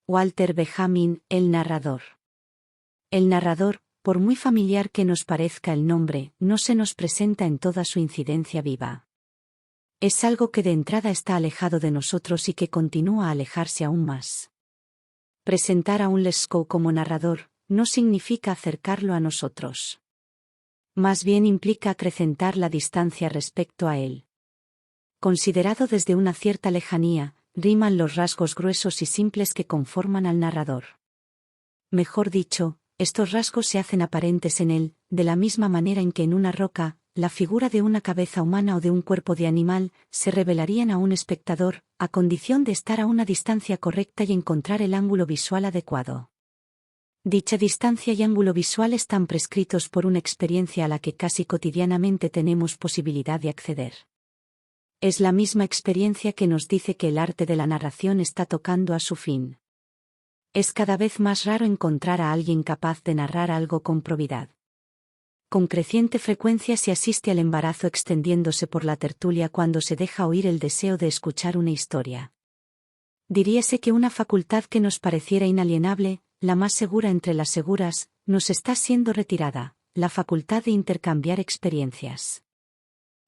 Walter Benjamin, el narrador. El narrador, por muy familiar que nos parezca el nombre, no se nos presenta en toda su incidencia viva. Es algo que de entrada está alejado de nosotros y que continúa a alejarse aún más. Presentar a un Lescaut como narrador, no significa acercarlo a nosotros. Más bien implica acrecentar la distancia respecto a él. Considerado desde una cierta lejanía, riman los rasgos gruesos y simples que conforman al narrador. Mejor dicho, estos rasgos se hacen aparentes en él, de la misma manera en que en una roca, la figura de una cabeza humana o de un cuerpo de animal, se revelarían a un espectador, a condición de estar a una distancia correcta y encontrar el ángulo visual adecuado. Dicha distancia y ángulo visual están prescritos por una experiencia a la que casi cotidianamente tenemos posibilidad de acceder. Es la misma experiencia que nos dice que el arte de la narración está tocando a su fin. Es cada vez más raro encontrar a alguien capaz de narrar algo con probidad. Con creciente frecuencia se asiste al embarazo extendiéndose por la tertulia cuando se deja oír el deseo de escuchar una historia. Diríase que una facultad que nos pareciera inalienable, la más segura entre las seguras, nos está siendo retirada, la facultad de intercambiar experiencias.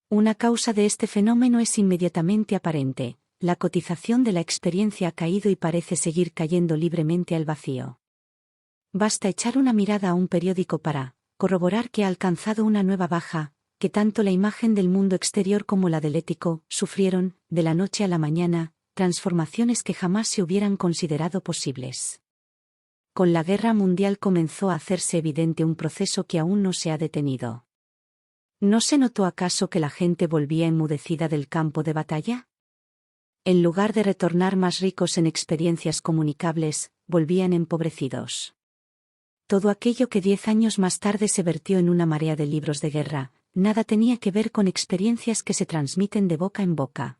Una causa de este fenómeno es inmediatamente aparente: la cotización de la experiencia ha caído y parece seguir cayendo libremente al vacío. Basta echar una mirada a un periódico para corroborar que ha alcanzado una nueva baja, que tanto la imagen del mundo exterior como la del ético sufrieron, de la noche a la mañana, transformaciones que jamás se hubieran considerado posibles. Con la Guerra Mundial comenzó a hacerse evidente un proceso que aún no se ha detenido. ¿No se notó acaso que la gente volvía enmudecida del campo de batalla? En lugar de retornar más ricos en experiencias comunicables, volvían empobrecidos. Todo aquello que 10 años más tarde se vertió en una marea de libros de guerra, nada tenía que ver con experiencias que se transmiten de boca en boca.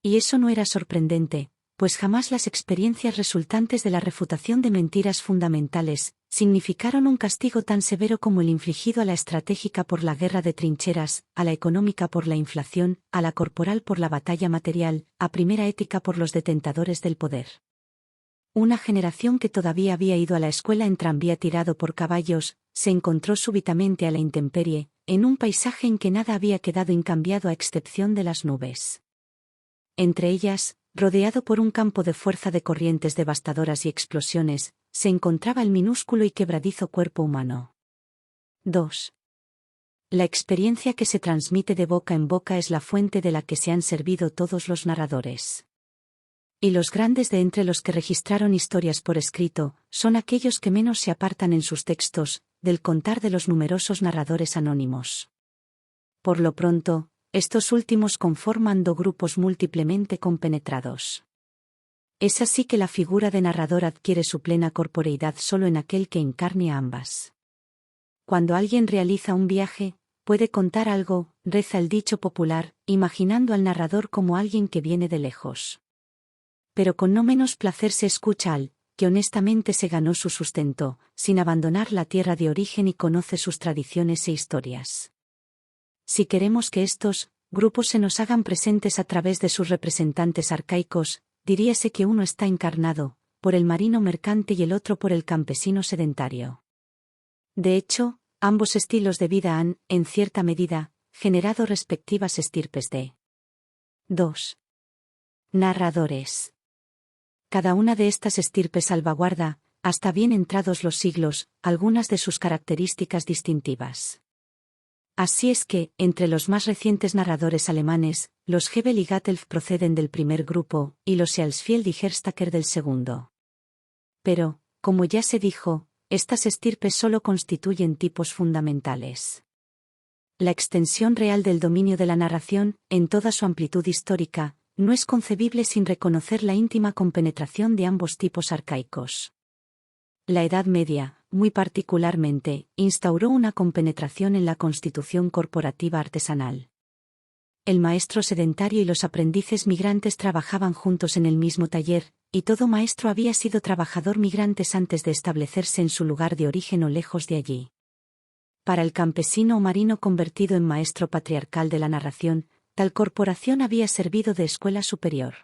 Y eso no era sorprendente, pues jamás las experiencias resultantes de la refutación de mentiras fundamentales significaron un castigo tan severo como el infligido a la estratégica por la guerra de trincheras, a la económica por la inflación, a la corporal por la batalla material, a primera ética por los detentadores del poder. Una generación que todavía había ido a la escuela en tranvía tirado por caballos, se encontró súbitamente a la intemperie, en un paisaje en que nada había quedado incambiado a excepción de las nubes. Entre ellas, rodeado por un campo de fuerza de corrientes devastadoras y explosiones, se encontraba el minúsculo y quebradizo cuerpo humano. 2. La experiencia que se transmite de boca en boca es la fuente de la que se han servido todos los narradores. Y los grandes de entre los que registraron historias por escrito, son aquellos que menos se apartan en sus textos, del contar de los numerosos narradores anónimos. Por lo pronto, estos últimos conforman dos grupos múltiplemente compenetrados. Es así que la figura de narrador adquiere su plena corporeidad solo en aquel que encarne a ambas. Cuando alguien realiza un viaje, puede contar algo, reza el dicho popular, imaginando al narrador como alguien que viene de lejos. Pero con no menos placer se escucha al que honestamente se ganó su sustento, sin abandonar la tierra de origen y conoce sus tradiciones e historias. Si queremos que estos grupos se nos hagan presentes a través de sus representantes arcaicos, diríase que uno está encarnado por el marino mercante y el otro por el campesino sedentario. De hecho, ambos estilos de vida han, en cierta medida, generado respectivas estirpes de 2. narradores. Cada una de estas estirpes salvaguarda, hasta bien entrados los siglos, algunas de sus características distintivas. Así es que, entre los más recientes narradores alemanes, los Hebel y Gattelf proceden del primer grupo, y los Ealsfield y Herstacker del segundo. Pero, como ya se dijo, estas estirpes solo constituyen tipos fundamentales. La extensión real del dominio de la narración, en toda su amplitud histórica, no es concebible sin reconocer la íntima compenetración de ambos tipos arcaicos. La Edad Media, muy particularmente, instauró una compenetración en la constitución corporativa artesanal. El maestro sedentario y los aprendices migrantes trabajaban juntos en el mismo taller, y todo maestro había sido trabajador migrantes antes de establecerse en su lugar de origen o lejos de allí. Para el campesino o marino convertido en maestro patriarcal de la narración, tal corporación había servido de escuela superior.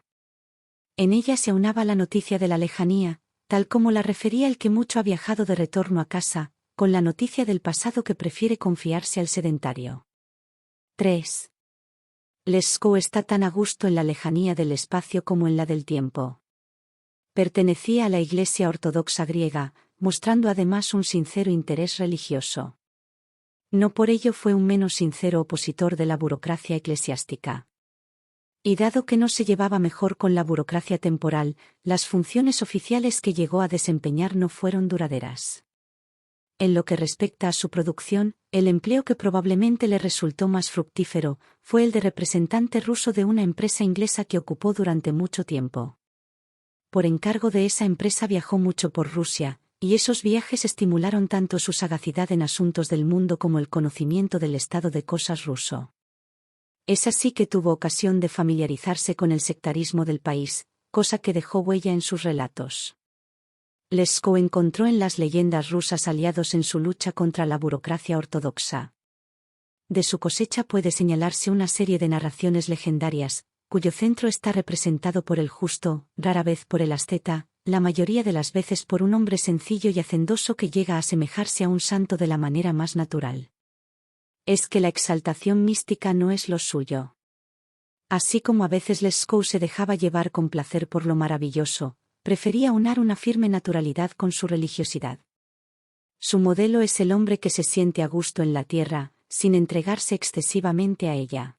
En ella se aunaba la noticia de la lejanía, tal como la refería el que mucho ha viajado de retorno a casa, con la noticia del pasado que prefiere confiarse al sedentario. 3. Lescaut está tan a gusto en la lejanía del espacio como en la del tiempo. Pertenecía a la Iglesia ortodoxa griega, mostrando además un sincero interés religioso. No por ello fue un menos sincero opositor de la burocracia eclesiástica. Y dado que no se llevaba mejor con la burocracia temporal, las funciones oficiales que llegó a desempeñar no fueron duraderas. En lo que respecta a su producción, el empleo que probablemente le resultó más fructífero fue el de representante ruso de una empresa inglesa que ocupó durante mucho tiempo. Por encargo de esa empresa viajó mucho por Rusia, y esos viajes estimularon tanto su sagacidad en asuntos del mundo como el conocimiento del estado de cosas ruso. Es así que tuvo ocasión de familiarizarse con el sectarismo del país, cosa que dejó huella en sus relatos. Lescaut encontró en las leyendas rusas aliados en su lucha contra la burocracia ortodoxa. De su cosecha puede señalarse una serie de narraciones legendarias, cuyo centro está representado por el justo, rara vez por el asceta, la mayoría de las veces por un hombre sencillo y hacendoso que llega a asemejarse a un santo de la manera más natural. Es que la exaltación mística no es lo suyo. Así como a veces Lescaut se dejaba llevar con placer por lo maravilloso, prefería unar una firme naturalidad con su religiosidad. Su modelo es el hombre que se siente a gusto en la tierra, sin entregarse excesivamente a ella.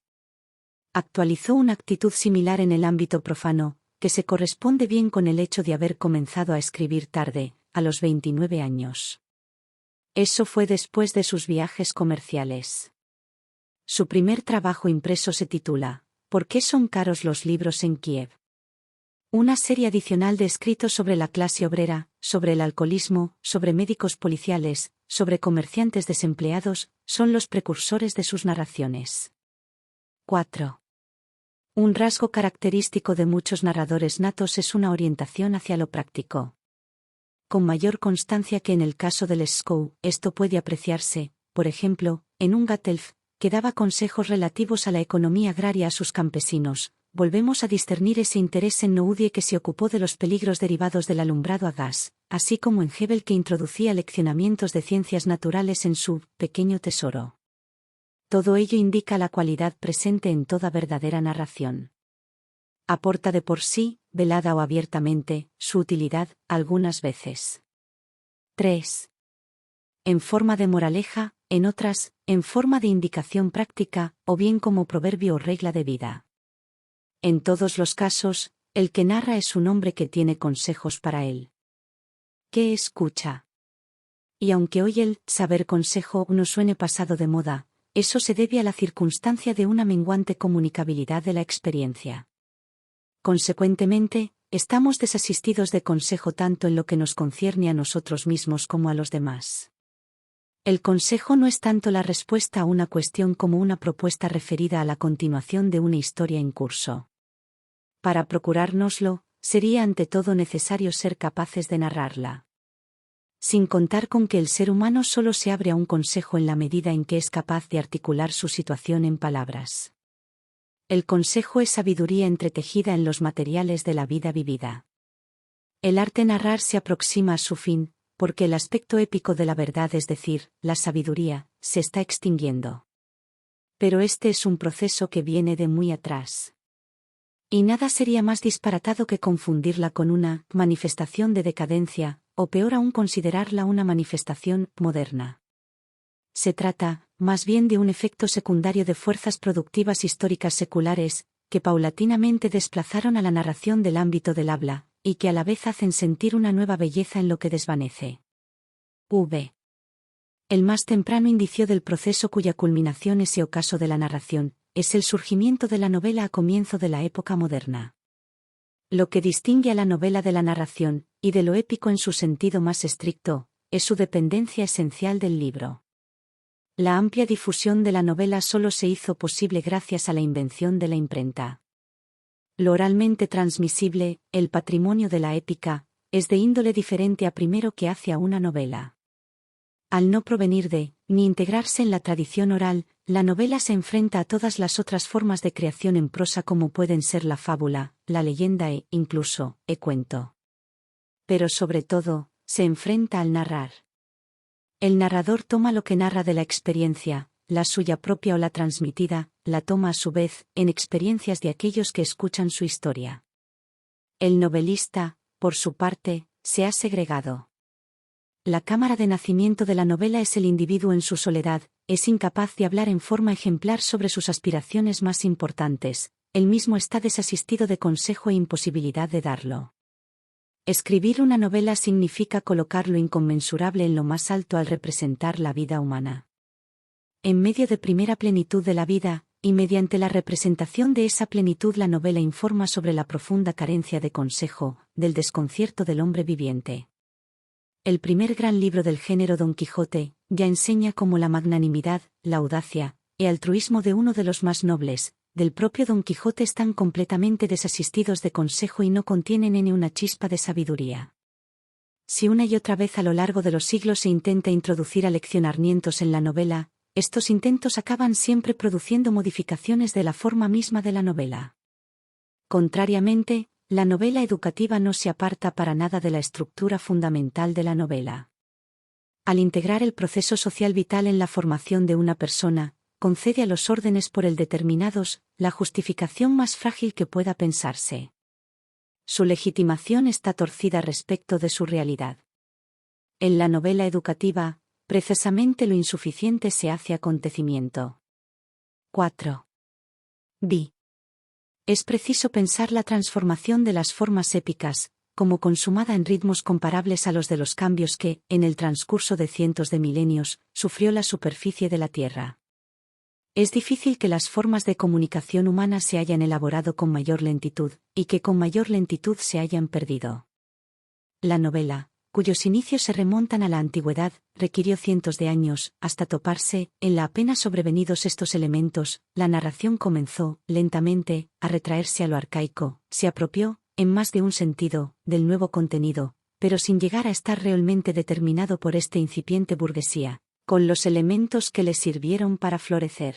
Actualizó una actitud similar en el ámbito profano, que se corresponde bien con el hecho de haber comenzado a escribir tarde, a los 29 años. Eso fue después de sus viajes comerciales. Su primer trabajo impreso se titula ¿Por qué son caros los libros en Kiev? Una serie adicional de escritos sobre la clase obrera, sobre el alcoholismo, sobre médicos policiales, sobre comerciantes desempleados, son los precursores de sus narraciones. 4. Un rasgo característico de muchos narradores natos es una orientación hacia lo práctico. Con mayor constancia que en el caso de Lescaut, esto puede apreciarse, por ejemplo, en un Gatelf, que daba consejos relativos a la economía agraria a sus campesinos. Volvemos a discernir ese interés en Noudie que se ocupó de los peligros derivados del alumbrado a gas, así como en Hebel que introducía leccionamientos de ciencias naturales en su pequeño tesoro. Todo ello indica la cualidad presente en toda verdadera narración. Aporta de por sí, velada o abiertamente, su utilidad, algunas veces. 3. En forma de moraleja, en otras, en forma de indicación práctica, o bien como proverbio o regla de vida. En todos los casos, el que narra es un hombre que tiene consejos para él. ¿Qué escucha? Y aunque hoy el saber consejo no suene pasado de moda, eso se debe a la circunstancia de una menguante comunicabilidad de la experiencia. Consecuentemente, estamos desasistidos de consejo tanto en lo que nos concierne a nosotros mismos como a los demás. El consejo no es tanto la respuesta a una cuestión como una propuesta referida a la continuación de una historia en curso. Para procurárnoslo, sería ante todo necesario ser capaces de narrarla. Sin contar con que el ser humano solo se abre a un consejo en la medida en que es capaz de articular su situación en palabras. El consejo es sabiduría entretejida en los materiales de la vida vivida. El arte narrar se aproxima a su fin, porque el aspecto épico de la verdad, es decir, la sabiduría, se está extinguiendo. Pero este es un proceso que viene de muy atrás. Y nada sería más disparatado que confundirla con una manifestación de decadencia, o peor aún considerarla una manifestación moderna. Se trata, más bien, de un efecto secundario de fuerzas productivas históricas seculares, que paulatinamente desplazaron a la narración del ámbito del habla, y que a la vez hacen sentir una nueva belleza en lo que desvanece. V. El más temprano indicio del proceso cuya culminación es el ocaso de la narración, es el surgimiento de la novela a comienzo de la época moderna. Lo que distingue a la novela de la narración, y de lo épico en su sentido más estricto, es su dependencia esencial del libro. La amplia difusión de la novela solo se hizo posible gracias a la invención de la imprenta. Lo oralmente transmisible, el patrimonio de la épica, es de índole diferente a primero que hacia una novela. Al no provenir de, ni integrarse en la tradición oral, la novela se enfrenta a todas las otras formas de creación en prosa como pueden ser la fábula, la leyenda e, incluso, el cuento. Pero sobre todo, se enfrenta al narrar. El narrador toma lo que narra de la experiencia, la suya propia o la transmitida, la toma a su vez, en experiencias de aquellos que escuchan su historia. El novelista, por su parte, se ha segregado. La cámara de nacimiento de la novela es el individuo en su soledad, es incapaz de hablar en forma ejemplar sobre sus aspiraciones más importantes, él mismo está desasistido de consejo e imposibilidad de darlo. Escribir una novela significa colocar lo inconmensurable en lo más alto al representar la vida humana. En medio de primera plenitud de la vida, y mediante la representación de esa plenitud la novela informa sobre la profunda carencia de consejo, del desconcierto del hombre viviente. El primer gran libro del género Don Quijote, ya enseña cómo la magnanimidad, la audacia, y altruismo de uno de los más nobles, del propio Don Quijote están completamente desasistidos de consejo y no contienen ni una chispa de sabiduría. Si una y otra vez a lo largo de los siglos se intenta introducir aleccionamientos en la novela, estos intentos acaban siempre produciendo modificaciones de la forma misma de la novela. Contrariamente, la novela educativa no se aparta para nada de la estructura fundamental de la novela. Al integrar el proceso social vital en la formación de una persona, concede a los órdenes por él determinados la justificación más frágil que pueda pensarse. Su legitimación está torcida respecto de su realidad. En la novela educativa, precisamente lo insuficiente se hace acontecimiento. 4. B. Es preciso pensar la transformación de las formas épicas, como consumada en ritmos comparables a los de los cambios que, en el transcurso de cientos de milenios, sufrió la superficie de la Tierra. Es difícil que las formas de comunicación humana se hayan elaborado con mayor lentitud, y que con mayor lentitud se hayan perdido. La novela, cuyos inicios se remontan a la antigüedad, requirió cientos de años, hasta toparse, en la apenas sobrevenidos estos elementos, la narración comenzó, lentamente, a retraerse a lo arcaico, se apropió, en más de un sentido, del nuevo contenido, pero sin llegar a estar realmente determinado por esta incipiente burguesía, con los elementos que le sirvieron para florecer.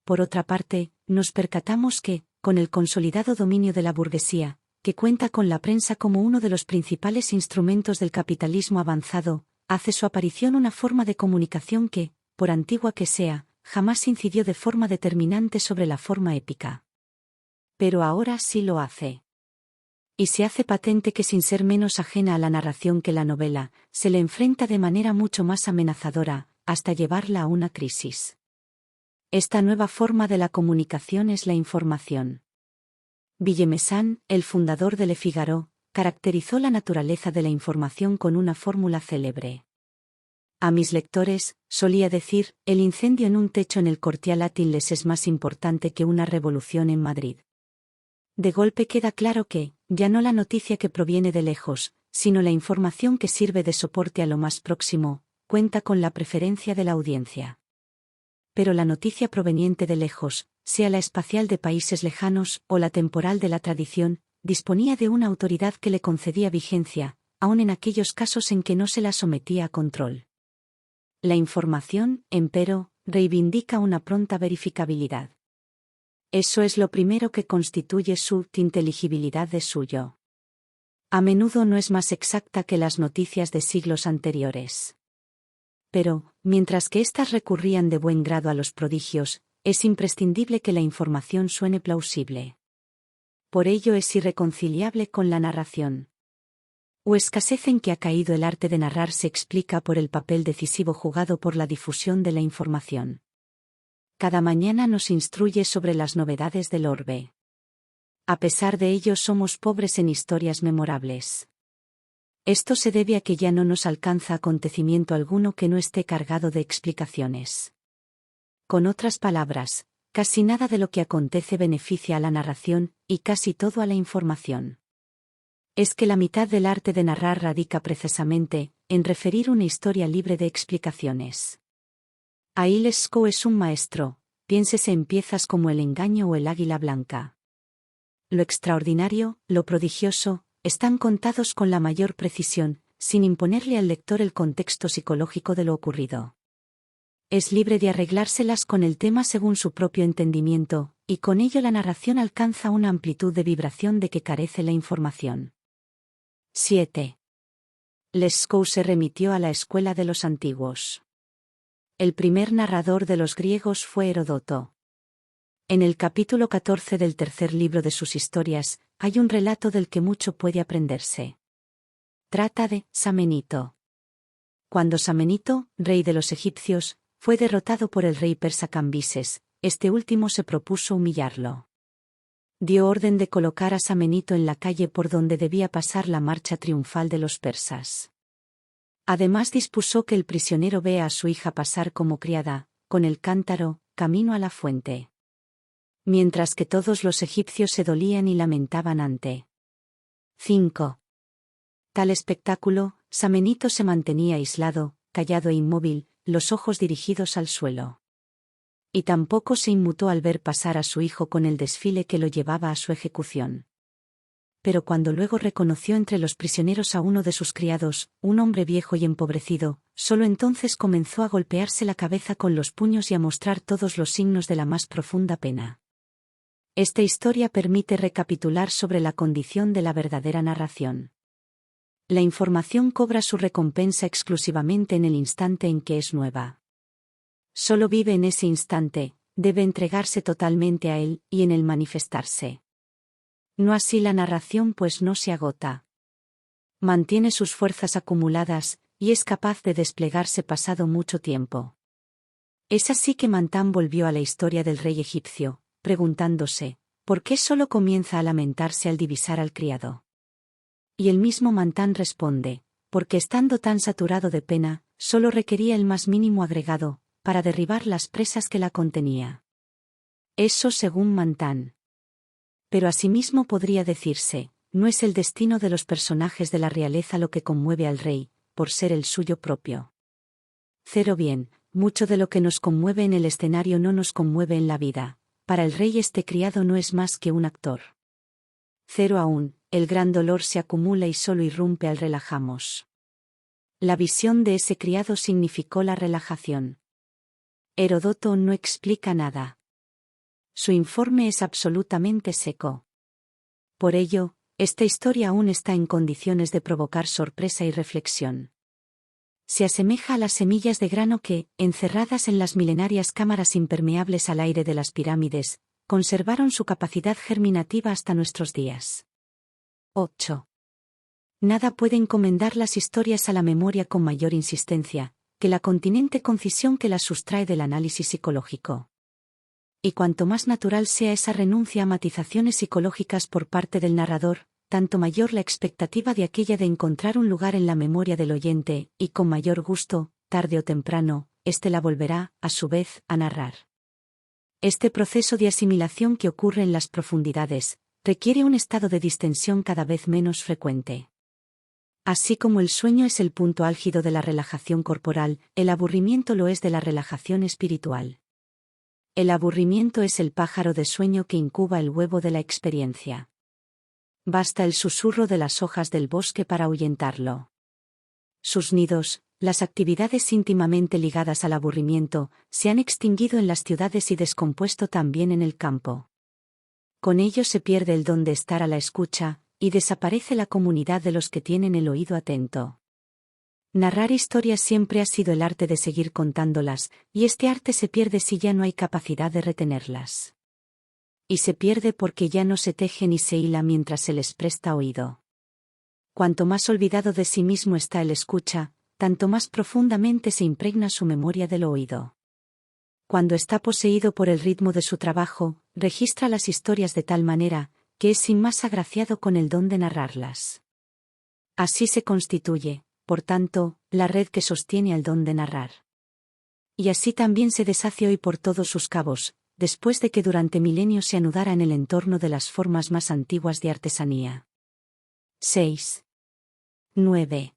Por otra parte, nos percatamos que, con el consolidado dominio de la burguesía, que cuenta con la prensa como uno de los principales instrumentos del capitalismo avanzado, hace su aparición una forma de comunicación que, por antigua que sea, jamás incidió de forma determinante sobre la forma épica. Pero ahora sí lo hace. Y se hace patente que sin ser menos ajena a la narración que la novela, se le enfrenta de manera mucho más amenazadora, hasta llevarla a una crisis. Esta nueva forma de la comunicación es la información. Villemessant, el fundador de Le Figaro, caracterizó la naturaleza de la información con una fórmula célebre. A mis lectores, solía decir, el incendio en un techo en el Cortial Latin les es más importante que una revolución en Madrid. De golpe queda claro que, ya no la noticia que proviene de lejos, sino la información que sirve de soporte a lo más próximo, cuenta con la preferencia de la audiencia. Pero la noticia proveniente de lejos, sea la espacial de países lejanos o la temporal de la tradición, disponía de una autoridad que le concedía vigencia, aun en aquellos casos en que no se la sometía a control. La información, empero, reivindica una pronta verificabilidad. Eso es lo primero que constituye su inteligibilidad de suyo. A menudo no es más exacta que las noticias de siglos anteriores. Pero, mientras que éstas recurrían de buen grado a los prodigios, es imprescindible que la información suene plausible. Por ello es irreconciliable con la narración. O escasez en que ha caído el arte de narrar se explica por el papel decisivo jugado por la difusión de la información. Cada mañana nos instruye sobre las novedades del orbe. A pesar de ello somos pobres en historias memorables. Esto se debe a que ya no nos alcanza acontecimiento alguno que no esté cargado de explicaciones. Con otras palabras, casi nada de lo que acontece beneficia a la narración, y casi todo a la información. Es que la mitad del arte de narrar radica precisamente en referir una historia libre de explicaciones. Ahí Lescaut es un maestro, piénsese en piezas como El engaño o El águila blanca. Lo extraordinario, lo prodigioso, están contados con la mayor precisión, sin imponerle al lector el contexto psicológico de lo ocurrido. Es libre de arreglárselas con el tema según su propio entendimiento, y con ello la narración alcanza una amplitud de vibración de que carece la información. 7. Lescaut se remitió a la escuela de los antiguos. El primer narrador de los griegos fue Heródoto. En el capítulo 14 del tercer libro de sus historias, hay un relato del que mucho puede aprenderse. Trata de Samenito. Cuando Samenito, rey de los egipcios, fue derrotado por el rey persa Cambises, este último se propuso humillarlo. Dio orden de colocar a Samenito en la calle por donde debía pasar la marcha triunfal de los persas. Además dispuso que el prisionero vea a su hija pasar como criada, con el cántaro, camino a la fuente. Mientras que todos los egipcios se dolían y lamentaban ante 5. Tal espectáculo, Samenito se mantenía aislado, callado e inmóvil, los ojos dirigidos al suelo. Y tampoco se inmutó al ver pasar a su hijo con el desfile que lo llevaba a su ejecución. Pero cuando luego reconoció entre los prisioneros a uno de sus criados, un hombre viejo y empobrecido, solo entonces comenzó a golpearse la cabeza con los puños y a mostrar todos los signos de la más profunda pena. Esta historia permite recapitular sobre la condición de la verdadera narración. La información cobra su recompensa exclusivamente en el instante en que es nueva. Solo vive en ese instante, debe entregarse totalmente a él, y en él manifestarse. No así la narración, pues no se agota. Mantiene sus fuerzas acumuladas, y es capaz de desplegarse pasado mucho tiempo. Es así que Mantán volvió a la historia del rey egipcio, preguntándose, ¿por qué solo comienza a lamentarse al divisar al criado? Y el mismo Mantán responde, porque estando tan saturado de pena, solo requería el más mínimo agregado, para derribar las presas que la contenía. Eso según Mantán. Pero asimismo podría decirse, no es el destino de los personajes de la realeza lo que conmueve al rey, por ser el suyo propio. Cero bien, mucho de lo que nos conmueve en el escenario no nos conmueve en la vida, para el rey este criado no es más que un actor. Cero aún, el gran dolor se acumula y solo irrumpe al relajamos. La visión de ese criado significó la relajación. Heródoto no explica nada. Su informe es absolutamente seco. Por ello, esta historia aún está en condiciones de provocar sorpresa y reflexión. Se asemeja a las semillas de grano que, encerradas en las milenarias cámaras impermeables al aire de las pirámides, conservaron su capacidad germinativa hasta nuestros días. 8. Nada puede encomendar las historias a la memoria con mayor insistencia, que la continente concisión que las sustrae del análisis psicológico. Y cuanto más natural sea esa renuncia a matizaciones psicológicas por parte del narrador, tanto mayor la expectativa de aquella de encontrar un lugar en la memoria del oyente, y con mayor gusto, tarde o temprano, éste la volverá, a su vez, a narrar. Este proceso de asimilación que ocurre en las profundidades, requiere un estado de distensión cada vez menos frecuente. Así como el sueño es el punto álgido de la relajación corporal, el aburrimiento lo es de la relajación espiritual. El aburrimiento es el pájaro de sueño que incuba el huevo de la experiencia. Basta el susurro de las hojas del bosque para ahuyentarlo. Sus nidos, las actividades íntimamente ligadas al aburrimiento, se han extinguido en las ciudades y descompuesto también en el campo. Con ello se pierde el don de estar a la escucha, y desaparece la comunidad de los que tienen el oído atento. Narrar historias siempre ha sido el arte de seguir contándolas, y este arte se pierde si ya no hay capacidad de retenerlas. Y se pierde porque ya no se teje ni se hila mientras se les presta oído. Cuanto más olvidado de sí mismo está el escucha, tanto más profundamente se impregna su memoria del oído. Cuando está poseído por el ritmo de su trabajo, registra las historias de tal manera, que es sin más agraciado con el don de narrarlas. Así se constituye, por tanto, la red que sostiene al don de narrar. Y así también se deshace hoy por todos sus cabos, después de que durante milenios se anudara en el entorno de las formas más antiguas de artesanía. 6. 9.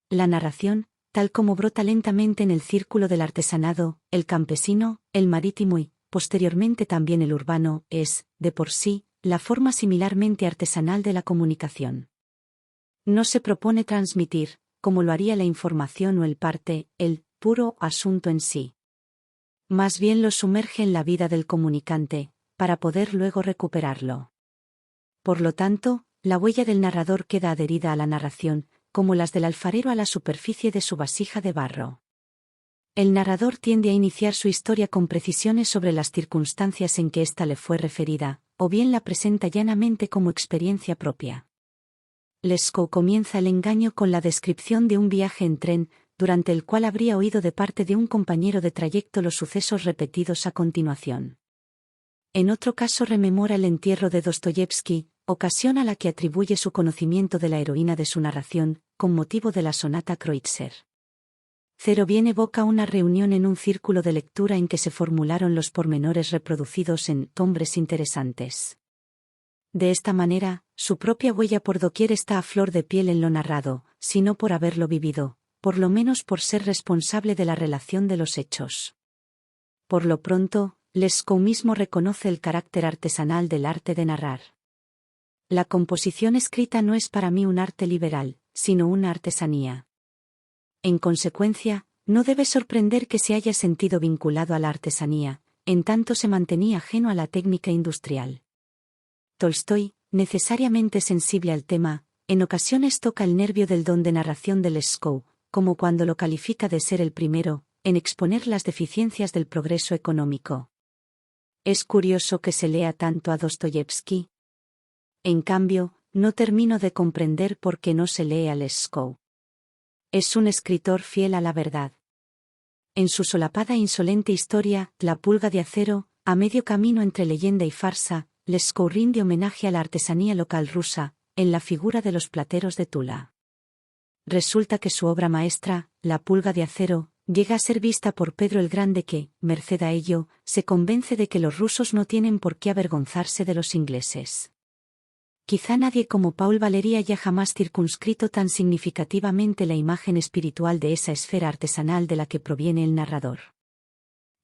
La narración, tal como brota lentamente en el círculo del artesanado, el campesino, el marítimo y, posteriormente también el urbano, es, de por sí, la forma similarmente artesanal de la comunicación. No se propone transmitir, como lo haría la información o el parte, el puro asunto en sí. Más bien lo sumerge en la vida del comunicante, para poder luego recuperarlo. Por lo tanto, la huella del narrador queda adherida a la narración, como las del alfarero a la superficie de su vasija de barro. El narrador tiende a iniciar su historia con precisiones sobre las circunstancias en que ésta le fue referida, o bien la presenta llanamente como experiencia propia. Lescaut comienza el engaño con la descripción de un viaje en tren, durante el cual habría oído de parte de un compañero de trayecto los sucesos repetidos a continuación. En otro caso rememora el entierro de Dostoyevsky, ocasión a la que atribuye su conocimiento de la heroína de su narración, con motivo de la sonata Kreutzer. Cero bien evoca una reunión en un círculo de lectura en que se formularon los pormenores reproducidos en Hombres interesantes. De esta manera, su propia huella por doquier está a flor de piel en lo narrado, si no por haberlo vivido, por lo menos por ser responsable de la relación de los hechos. Por lo pronto, Lescaut mismo reconoce el carácter artesanal del arte de narrar. La composición escrita no es para mí un arte liberal, sino una artesanía. En consecuencia, no debe sorprender que se haya sentido vinculado a la artesanía, en tanto se mantenía ajeno a la técnica industrial. Tolstói, necesariamente sensible al tema, en ocasiones toca el nervio del don de narración de Lescaut, como cuando lo califica de ser el primero, en exponer las deficiencias del progreso económico. Es curioso que se lea tanto a Dostoyevsky. En cambio, no termino de comprender por qué no se lee a Lescaut. Es un escritor fiel a la verdad. En su solapada e insolente historia, La pulga de acero, a medio camino entre leyenda y farsa, Lescaut rinde homenaje a la artesanía local rusa, en la figura de los plateros de Tula. Resulta que su obra maestra, La pulga de acero, llega a ser vista por Pedro el Grande que, merced a ello, se convence de que los rusos no tienen por qué avergonzarse de los ingleses. Quizá nadie como Paul Valéry haya jamás circunscrito tan significativamente la imagen espiritual de esa esfera artesanal de la que proviene el narrador.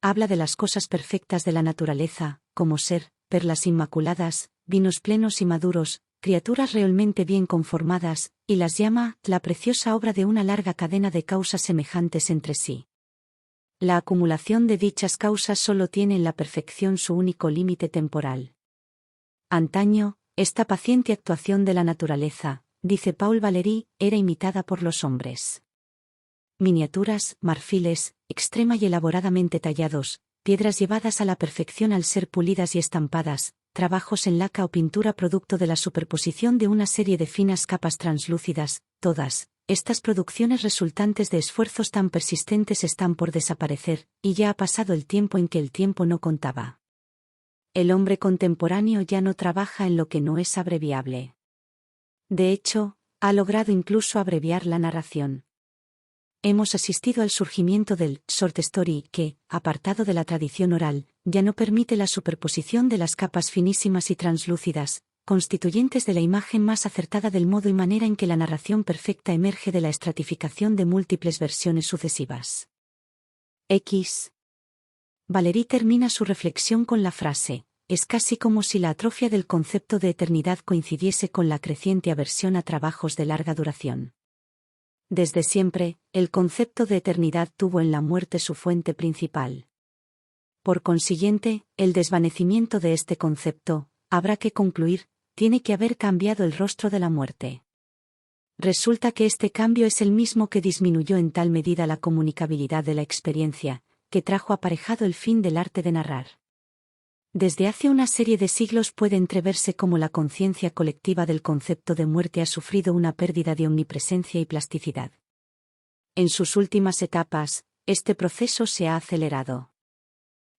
Habla de las cosas perfectas de la naturaleza, como ser, perlas inmaculadas, vinos plenos y maduros, criaturas realmente bien conformadas, y las llama la preciosa obra de una larga cadena de causas semejantes entre sí. La acumulación de dichas causas solo tiene en la perfección su único límite temporal. Antaño, esta paciente actuación de la naturaleza, dice Paul Valéry, era imitada por los hombres. Miniaturas, marfiles, extrema y elaboradamente tallados, piedras llevadas a la perfección al ser pulidas y estampadas, trabajos en laca o pintura producto de la superposición de una serie de finas capas translúcidas, todas, estas producciones resultantes de esfuerzos tan persistentes están por desaparecer, y ya ha pasado el tiempo en que el tiempo no contaba. El hombre contemporáneo ya no trabaja en lo que no es abreviable. De hecho, ha logrado incluso abreviar la narración. Hemos asistido al surgimiento del short story que, apartado de la tradición oral, ya no permite la superposición de las capas finísimas y translúcidas, constituyentes de la imagen más acertada del modo y manera en que la narración perfecta emerge de la estratificación de múltiples versiones sucesivas. Valéry termina su reflexión con la frase: es casi como si la atrofia del concepto de eternidad coincidiese con la creciente aversión a trabajos de larga duración. Desde siempre, el concepto de eternidad tuvo en la muerte su fuente principal. Por consiguiente, el desvanecimiento de este concepto, habrá que concluir, tiene que haber cambiado el rostro de la muerte. Resulta que este cambio es el mismo que disminuyó en tal medida la comunicabilidad de la experiencia, que trajo aparejado el fin del arte de narrar. Desde hace una serie de siglos puede entreverse cómo la conciencia colectiva del concepto de muerte ha sufrido una pérdida de omnipresencia y plasticidad. En sus últimas etapas, este proceso se ha acelerado.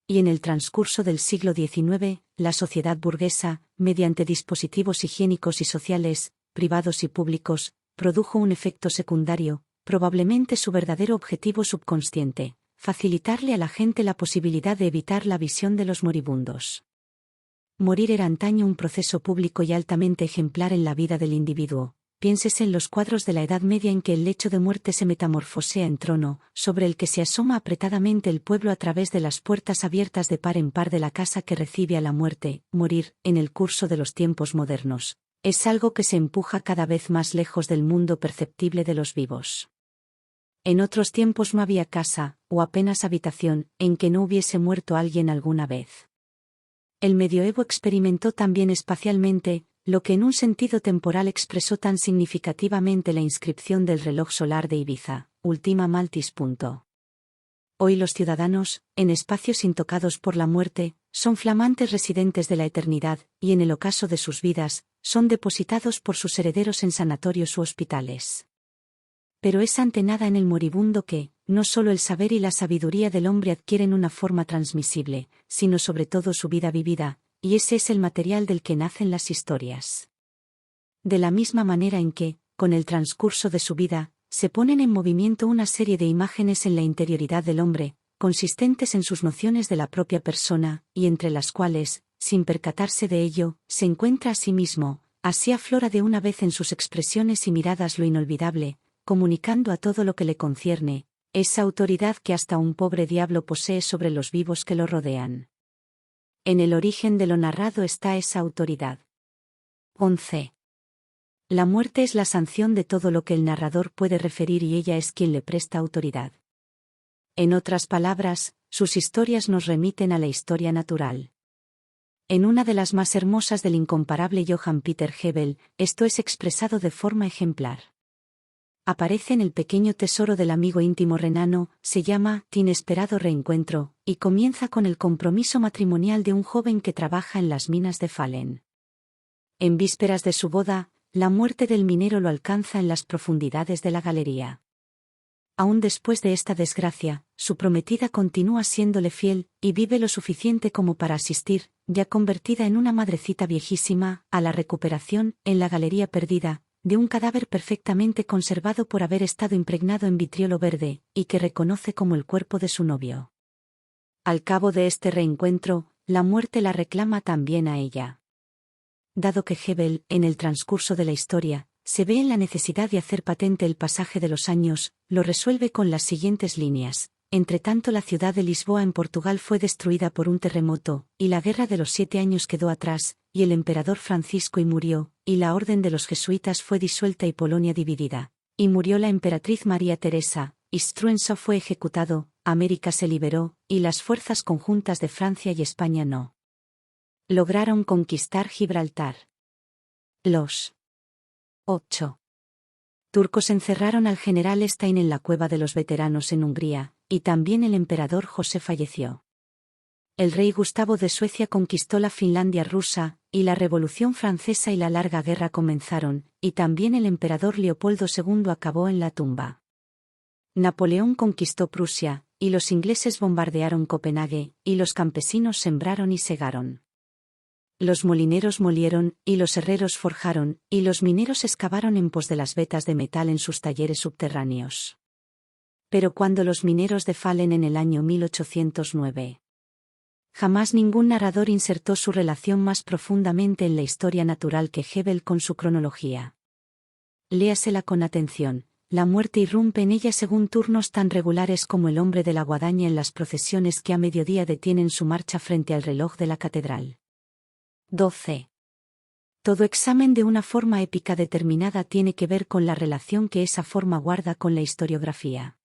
Y en el transcurso del siglo XIX, la sociedad burguesa, mediante dispositivos higiénicos y sociales, privados y públicos, produjo un efecto secundario, probablemente su verdadero objetivo subconsciente: facilitarle a la gente la posibilidad de evitar la visión de los moribundos. Morir era antaño un proceso público y altamente ejemplar en la vida del individuo. Piénsese en los cuadros de la Edad Media en que el lecho de muerte se metamorfosea en trono, sobre el que se asoma apretadamente el pueblo a través de las puertas abiertas de par en par de la casa que recibe a la muerte. Morir, en el curso de los tiempos modernos, es algo que se empuja cada vez más lejos del mundo perceptible de los vivos. En otros tiempos no había casa, o apenas habitación, en que no hubiese muerto alguien alguna vez. El medioevo experimentó también espacialmente, lo que en un sentido temporal expresó tan significativamente la inscripción del reloj solar de Ibiza, Ultima Maltis. Hoy los ciudadanos, en espacios intocados por la muerte, son flamantes residentes de la eternidad, y en el ocaso de sus vidas, son depositados por sus herederos en sanatorios u hospitales. Pero es ante nada en el moribundo que, no solo el saber y la sabiduría del hombre adquieren una forma transmisible, sino sobre todo su vida vivida, y ese es el material del que nacen las historias. De la misma manera en que, con el transcurso de su vida, se ponen en movimiento una serie de imágenes en la interioridad del hombre, consistentes en sus nociones de la propia persona, y entre las cuales, sin percatarse de ello, se encuentra a sí mismo, así aflora de una vez en sus expresiones y miradas lo inolvidable, comunicando a todo lo que le concierne, esa autoridad que hasta un pobre diablo posee sobre los vivos que lo rodean. En el origen de lo narrado está esa autoridad. 11. La muerte es la sanción de todo lo que el narrador puede referir y ella es quien le presta autoridad. En otras palabras, sus historias nos remiten a la historia natural. En una de las más hermosas del incomparable Johann Peter Hebel, esto es expresado de forma ejemplar. Aparece en El pequeño tesoro del amigo íntimo renano, se llama Inesperado reencuentro, y comienza con el compromiso matrimonial de un joven que trabaja en las minas de Fallen. En vísperas de su boda, la muerte del minero lo alcanza en las profundidades de la galería. Aún después de esta desgracia, su prometida continúa siéndole fiel, y vive lo suficiente como para asistir, ya convertida en una madrecita viejísima, a la recuperación, en la galería perdida, de un cadáver perfectamente conservado por haber estado impregnado en vitriolo verde, y que reconoce como el cuerpo de su novio. Al cabo de este reencuentro, la muerte la reclama también a ella. Dado que Hebel, en el transcurso de la historia, se ve en la necesidad de hacer patente el pasaje de los años, lo resuelve con las siguientes líneas. Entretanto la ciudad de Lisboa en Portugal fue destruida por un terremoto, y la guerra de los 7 años quedó atrás, y el emperador Francisco y murió, y la orden de los jesuitas fue disuelta y Polonia dividida, y murió la emperatriz María Teresa, y Struensao fue ejecutado, América se liberó, y las fuerzas conjuntas de Francia y España no lograron conquistar Gibraltar. Los 8 turcos encerraron al general Stein en la cueva de los veteranos en Hungría, y también el emperador José falleció. El rey Gustavo de Suecia conquistó la Finlandia rusa, y la Revolución Francesa y la Larga Guerra comenzaron, y también el emperador Leopoldo II acabó en la tumba. Napoleón conquistó Prusia, y los ingleses bombardearon Copenhague, y los campesinos sembraron y segaron. Los molineros molieron, y los herreros forjaron, y los mineros excavaron en pos de las vetas de metal en sus talleres subterráneos. Pero cuando los mineros de Fallen en el año 1809. Jamás ningún narrador insertó su relación más profundamente en la historia natural que Hebel con su cronología. Léasela con atención, la muerte irrumpe en ella según turnos tan regulares como el hombre de la guadaña en las procesiones que a mediodía detienen su marcha frente al reloj de la catedral. 12. Todo examen de una forma épica determinada tiene que ver con la relación que esa forma guarda con la historiografía.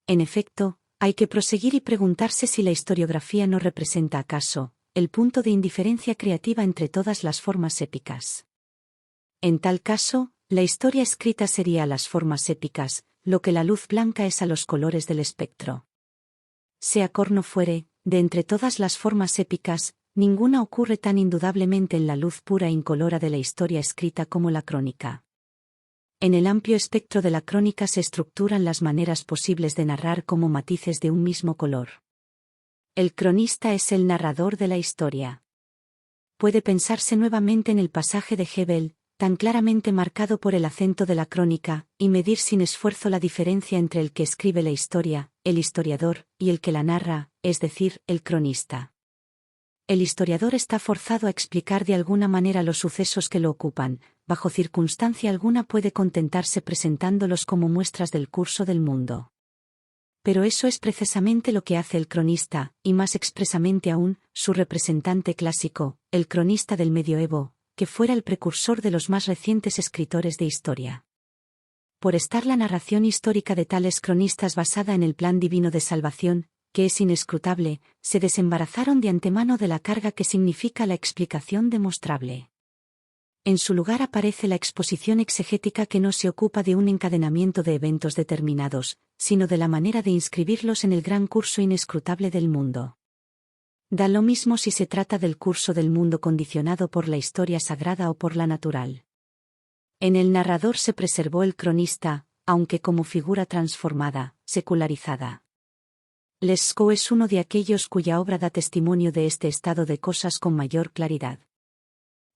En efecto, hay que proseguir y preguntarse si la historiografía no representa acaso el punto de indiferencia creativa entre todas las formas épicas. En tal caso, la historia escrita sería a las formas épicas, lo que la luz blanca es a los colores del espectro. Sea corno fuere, de entre todas las formas épicas, ninguna ocurre tan indudablemente en la luz pura e incolora de la historia escrita como la crónica. En el amplio espectro de la crónica se estructuran las maneras posibles de narrar como matices de un mismo color. El cronista es el narrador de la historia. Puede pensarse nuevamente en el pasaje de Hebel, tan claramente marcado por el acento de la crónica, y medir sin esfuerzo la diferencia entre el que escribe la historia, el historiador, y el que la narra, es decir, el cronista. El historiador está forzado a explicar de alguna manera los sucesos que lo ocupan, bajo circunstancia alguna puede contentarse presentándolos como muestras del curso del mundo. Pero eso es precisamente lo que hace el cronista, y más expresamente aún, su representante clásico, el cronista del medioevo, que fuera el precursor de los más recientes escritores de historia. por estar la narración histórica de tales cronistas basada en el plan divino de salvación, que es inescrutable, se desembarazaron de antemano de la carga que significa la explicación demostrable. En su lugar aparece la exposición exegética que no se ocupa de un encadenamiento de eventos determinados, sino de la manera de inscribirlos en el gran curso inescrutable del mundo. Da lo mismo si se trata del curso del mundo condicionado por la historia sagrada o por la natural. En el narrador se preservó el cronista, aunque como figura transformada, secularizada. Lescaut es uno de aquellos cuya obra da testimonio de este estado de cosas con mayor claridad.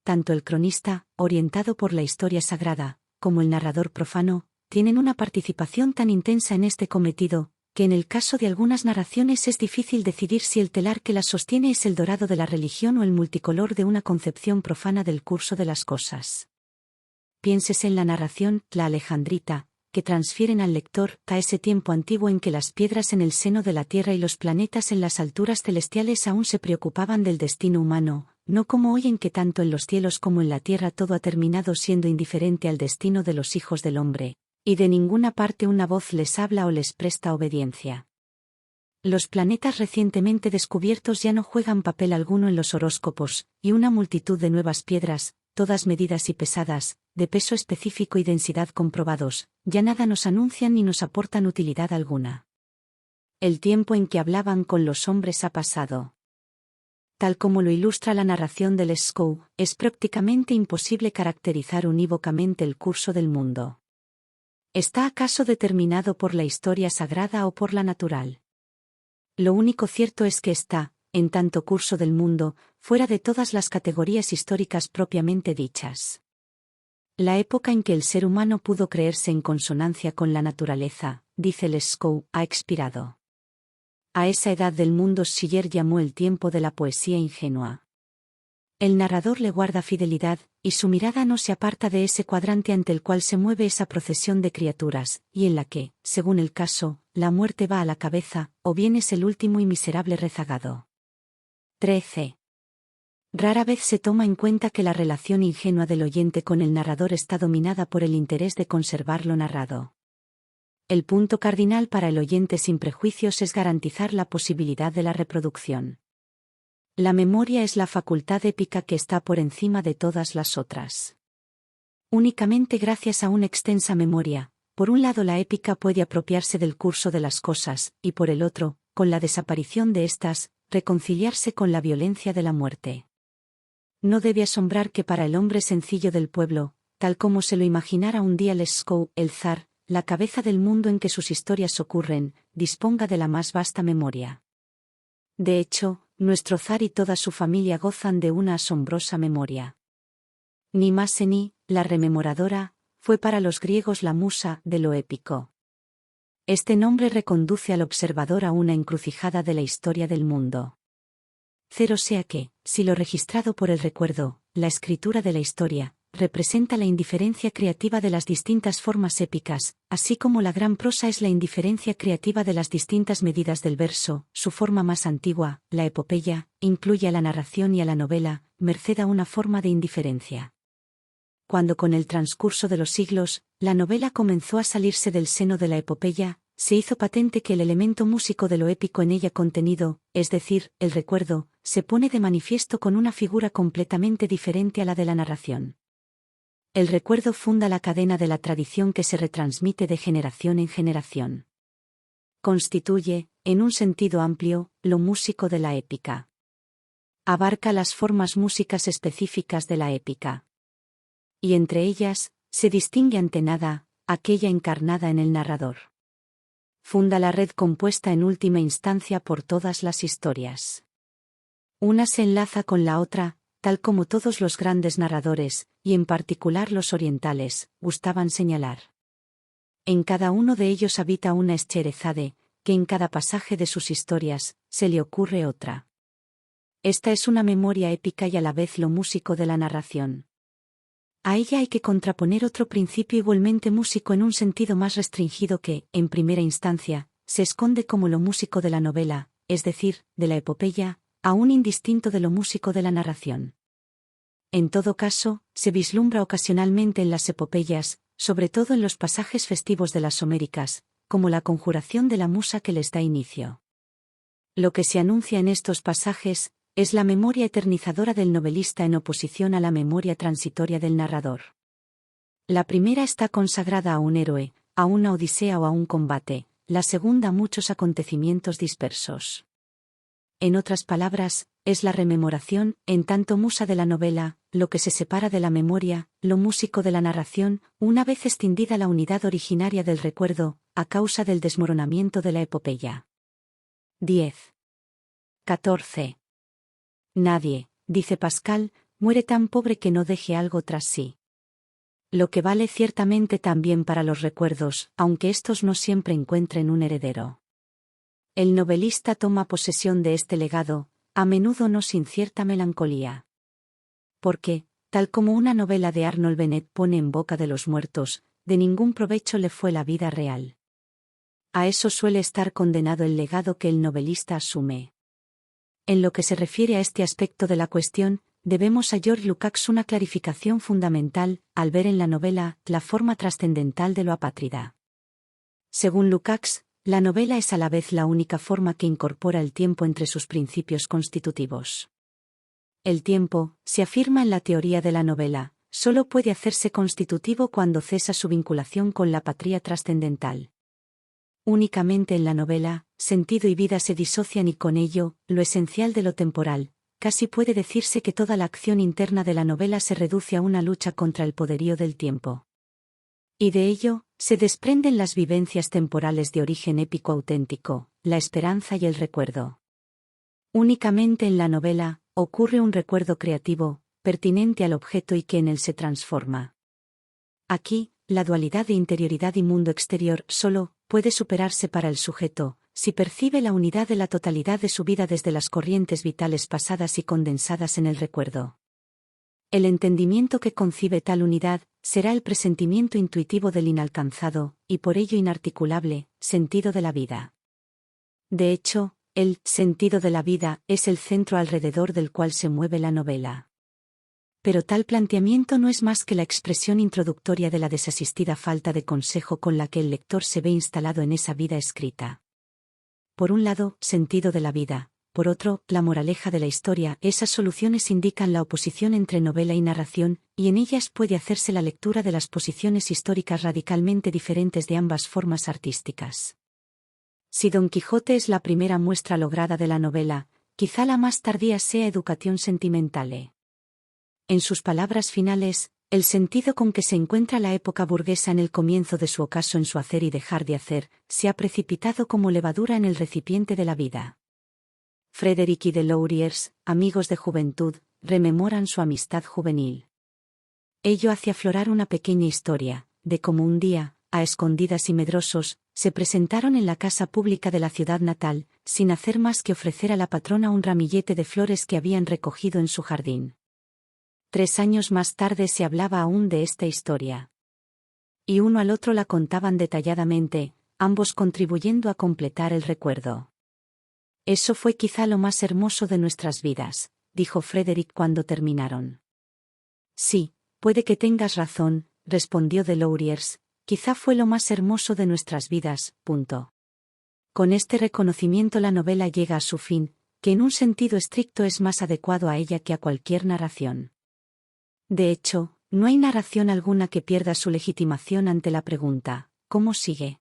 Tanto el cronista, orientado por la historia sagrada, como el narrador profano, tienen una participación tan intensa en este cometido, que en el caso de algunas narraciones es difícil decidir si el telar que las sostiene es el dorado de la religión o el multicolor de una concepción profana del curso de las cosas. Piénsese en la narración, la alejandrita, que transfieren al lector a ese tiempo antiguo en que las piedras en el seno de la tierra y los planetas en las alturas celestiales aún se preocupaban del destino humano, no como hoy en que tanto en los cielos como en la tierra todo ha terminado siendo indiferente al destino de los hijos del hombre, y de ninguna parte una voz les habla o les presta obediencia. Los planetas recientemente descubiertos ya no juegan papel alguno en los horóscopos, y una multitud de nuevas piedras, todas medidas y pesadas, de peso específico y densidad comprobados, ya nada nos anuncian ni nos aportan utilidad alguna. El tiempo en que hablaban con los hombres ha pasado. Tal como lo ilustra la narración de Lescaut, es prácticamente imposible caracterizar unívocamente el curso del mundo. ¿Está acaso determinado por la historia sagrada o por la natural? Lo único cierto es que está, en tanto curso del mundo, fuera de todas las categorías históricas propiamente dichas. La época en que el ser humano pudo creerse en consonancia con la naturaleza, dice Lescaut, ha expirado. A esa edad del mundo Schiller llamó el tiempo de la poesía ingenua. El narrador le guarda fidelidad, y su mirada no se aparta de ese cuadrante ante el cual se mueve esa procesión de criaturas, y en la que, según el caso, la muerte va a la cabeza, o bien es el último y miserable rezagado. 13. Rara vez se toma en cuenta que la relación ingenua del oyente con el narrador está dominada por el interés de conservar lo narrado. El punto cardinal para el oyente sin prejuicios es garantizar la posibilidad de la reproducción. La memoria es la facultad épica que está por encima de todas las otras. Únicamente gracias a una extensa memoria, por un lado la épica puede apropiarse del curso de las cosas, y por el otro, con la desaparición de éstas, reconciliarse con la violencia de la muerte. No debe asombrar que para el hombre sencillo del pueblo, tal como se lo imaginara un día Lescaut, el zar, la cabeza del mundo en que sus historias ocurren, disponga de la más vasta memoria. De hecho, nuestro zar y toda su familia gozan de una asombrosa memoria. Mnemosyne, la rememoradora, fue para los griegos la musa de lo épico. Este nombre reconduce al observador a una encrucijada de la historia del mundo. Cero sea que, si lo registrado por el recuerdo, la escritura de la historia, representa la indiferencia creativa de las distintas formas épicas, así como la gran prosa es la indiferencia creativa de las distintas medidas del verso, su forma más antigua, la epopeya, incluye a la narración y a la novela, merced a una forma de indiferencia. Cuando con el transcurso de los siglos, la novela comenzó a salirse del seno de la epopeya, se hizo patente que el elemento músico de lo épico en ella contenido, es decir, el recuerdo, se pone de manifiesto con una figura completamente diferente a la de la narración. El recuerdo funda la cadena de la tradición que se retransmite de generación en generación. Constituye, en un sentido amplio, lo músico de la épica. Abarca las formas músicas específicas de la épica. Y entre ellas, se distingue ante nada, aquella encarnada en el narrador. Funda la red compuesta en última instancia por todas las historias. Una se enlaza con la otra, tal como todos los grandes narradores, y en particular los orientales, gustaban señalar. En cada uno de ellos habita una Scheherazade, que en cada pasaje de sus historias, se le ocurre otra. Esta es una memoria épica y a la vez lo músico de la narración. A ella hay que contraponer otro principio igualmente músico en un sentido más restringido que, en primera instancia, se esconde como lo músico de la novela, es decir, de la epopeya, aún indistinto de lo músico de la narración. En todo caso, se vislumbra ocasionalmente en las epopeyas, sobre todo en los pasajes festivos de las Homéricas, como la conjuración de la musa que les da inicio. Lo que se anuncia en estos pasajes es la memoria eternizadora del novelista en oposición a la memoria transitoria del narrador. La primera está consagrada a un héroe, a una odisea o a un combate, la segunda a muchos acontecimientos dispersos. En otras palabras, es la rememoración, en tanto musa de la novela, lo que se separa de la memoria, lo músico de la narración, una vez extendida la unidad originaria del recuerdo, a causa del desmoronamiento de la epopeya. 10. 14. Nadie, dice Pascal, muere tan pobre que no deje algo tras sí. Lo que vale ciertamente también para los recuerdos, aunque estos no siempre encuentren un heredero. El novelista toma posesión de este legado, a menudo no sin cierta melancolía. Porque, tal como una novela de Arnold Bennett pone en boca de los muertos, de ningún provecho le fue la vida real. A eso suele estar condenado el legado que el novelista asume. En lo que se refiere a este aspecto de la cuestión, debemos a George Lukács una clarificación fundamental, al ver en la novela la forma trascendental de lo apátrida. Según Lukács, la novela es a la vez la única forma que incorpora el tiempo entre sus principios constitutivos. El tiempo, se afirma en la teoría de la novela, solo puede hacerse constitutivo cuando cesa su vinculación con la patria trascendental. Únicamente en la novela, sentido y vida se disocian y con ello, lo esencial de lo temporal. Casi puede decirse que toda la acción interna de la novela se reduce a una lucha contra el poderío del tiempo. Y de ello, se desprenden las vivencias temporales de origen épico auténtico, la esperanza y el recuerdo. Únicamente en la novela, ocurre un recuerdo creativo, pertinente al objeto y que en él se transforma. Aquí, la dualidad de interioridad y mundo exterior solo puede superarse para el sujeto, si percibe la unidad de la totalidad de su vida desde las corrientes vitales pasadas y condensadas en el recuerdo. El entendimiento que concibe tal unidad, será el presentimiento intuitivo del inalcanzado, y por ello inarticulable, sentido de la vida. De hecho, el sentido de la vida es el centro alrededor del cual se mueve la novela. Pero tal planteamiento no es más que la expresión introductoria de la desasistida falta de consejo con la que el lector se ve instalado en esa vida escrita. Por un lado, sentido de la vida, por otro, la moraleja de la historia. Esas soluciones indican la oposición entre novela y narración, y en ellas puede hacerse la lectura de las posiciones históricas radicalmente diferentes de ambas formas artísticas. Si Don Quijote es la primera muestra lograda de la novela, quizá la más tardía sea Educación Sentimentale. En sus palabras finales, el sentido con que se encuentra la época burguesa en el comienzo de su ocaso en su hacer y dejar de hacer, se ha precipitado como levadura en el recipiente de la vida. Frederick y Deloriers, amigos de juventud, rememoran su amistad juvenil. Ello hace aflorar una pequeña historia, de cómo un día, a escondidas y medrosos, se presentaron en la casa pública de la ciudad natal, sin hacer más que ofrecer a la patrona un ramillete de flores que habían recogido en su jardín. 3 años más tarde se hablaba aún de esta historia. Y uno al otro la contaban detalladamente, ambos contribuyendo a completar el recuerdo. Eso fue quizá lo más hermoso de nuestras vidas, dijo Frederick cuando terminaron. Sí, puede que tengas razón, respondió Deloriers, quizá fue lo más hermoso de nuestras vidas, punto. Con este reconocimiento la novela llega a su fin, que en un sentido estricto es más adecuado a ella que a cualquier narración. De hecho, no hay narración alguna que pierda su legitimación ante la pregunta, ¿cómo sigue?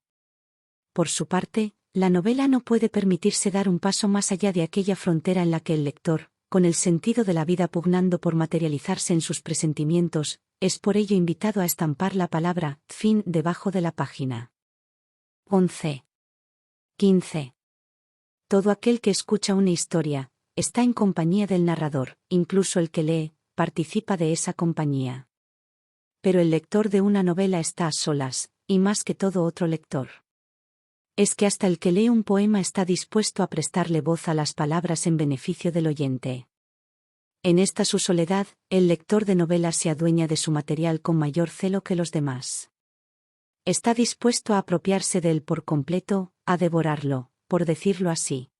Por su parte, la novela no puede permitirse dar un paso más allá de aquella frontera en la que el lector, con el sentido de la vida pugnando por materializarse en sus presentimientos, es por ello invitado a estampar la palabra fin debajo de la página. 11. 15. Todo aquel que escucha una historia, está en compañía del narrador, incluso el que lee, participa de esa compañía. Pero el lector de una novela está a solas, y más que todo otro lector. Es que hasta el que lee un poema está dispuesto a prestarle voz a las palabras en beneficio del oyente. En esta su soledad, el lector de novela se adueña de su material con mayor celo que los demás. Está dispuesto a apropiarse de él por completo, a devorarlo, por decirlo así.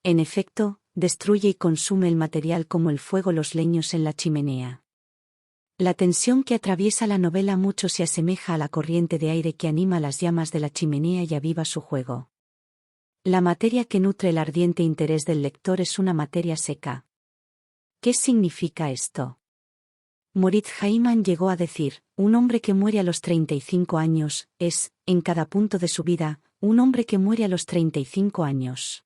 En efecto, destruye y consume el material como el fuego los leños en la chimenea. La tensión que atraviesa la novela mucho se asemeja a la corriente de aire que anima las llamas de la chimenea y aviva su juego. La materia que nutre el ardiente interés del lector es una materia seca. ¿Qué significa esto? Moritz Heimann llegó a decir, un hombre que muere a los 35 años, es, en cada punto de su vida, un hombre que muere a los 35 años.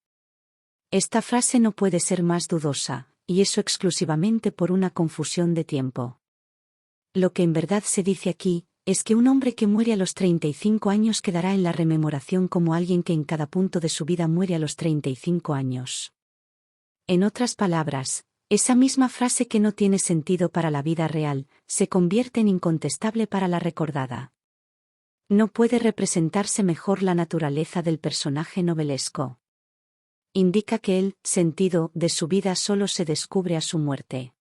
Esta frase no puede ser más dudosa, y eso exclusivamente por una confusión de tiempo. Lo que en verdad se dice aquí, es que un hombre que muere a los 35 años quedará en la rememoración como alguien que en cada punto de su vida muere a los 35 años. En otras palabras, esa misma frase que no tiene sentido para la vida real, se convierte en incontestable para la recordada. No puede representarse mejor la naturaleza del personaje novelesco. Indica que el sentido de su vida solo se descubre a su muerte.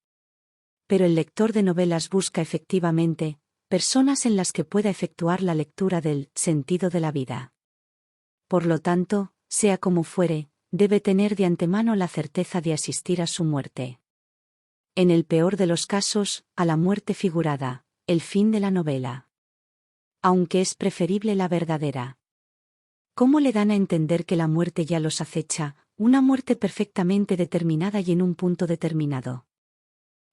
Pero el lector de novelas busca efectivamente personas en las que pueda efectuar la lectura del sentido de la vida. Por lo tanto, sea como fuere, debe tener de antemano la certeza de asistir a su muerte. En el peor de los casos, a la muerte figurada, el fin de la novela. Aunque es preferible la verdadera. ¿Cómo le dan a entender que la muerte ya los acecha, una muerte perfectamente determinada y en un punto determinado?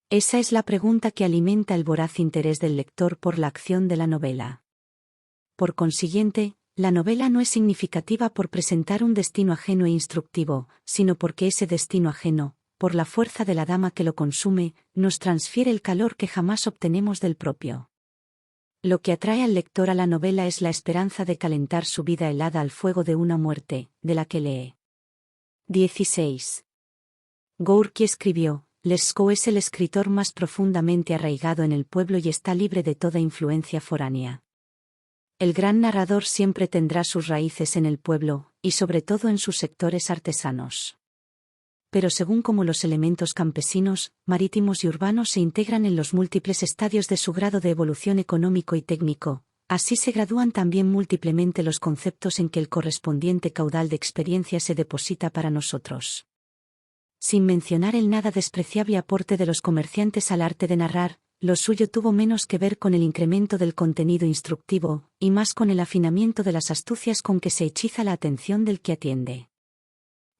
Esa es la pregunta que alimenta el voraz interés del lector por la acción de la novela. Por consiguiente, la novela no es significativa por presentar un destino ajeno e instructivo, sino porque ese destino ajeno, por la fuerza de la dama que lo consume, nos transfiere el calor que jamás obtenemos del propio. Lo que atrae al lector a la novela es la esperanza de calentar su vida helada al fuego de una muerte, de la que lee. 16. Gorky escribió, Lescaut es el escritor más profundamente arraigado en el pueblo y está libre de toda influencia foránea. El gran narrador siempre tendrá sus raíces en el pueblo, y sobre todo en sus sectores artesanos. Pero según como los elementos campesinos, marítimos y urbanos se integran en los múltiples estadios de su grado de evolución económico y técnico, así se gradúan también múltiplemente los conceptos en que el correspondiente caudal de experiencia se deposita para nosotros. Sin mencionar el nada despreciable aporte de los comerciantes al arte de narrar, lo suyo tuvo menos que ver con el incremento del contenido instructivo, y más con el afinamiento de las astucias con que se hechiza la atención del que atiende.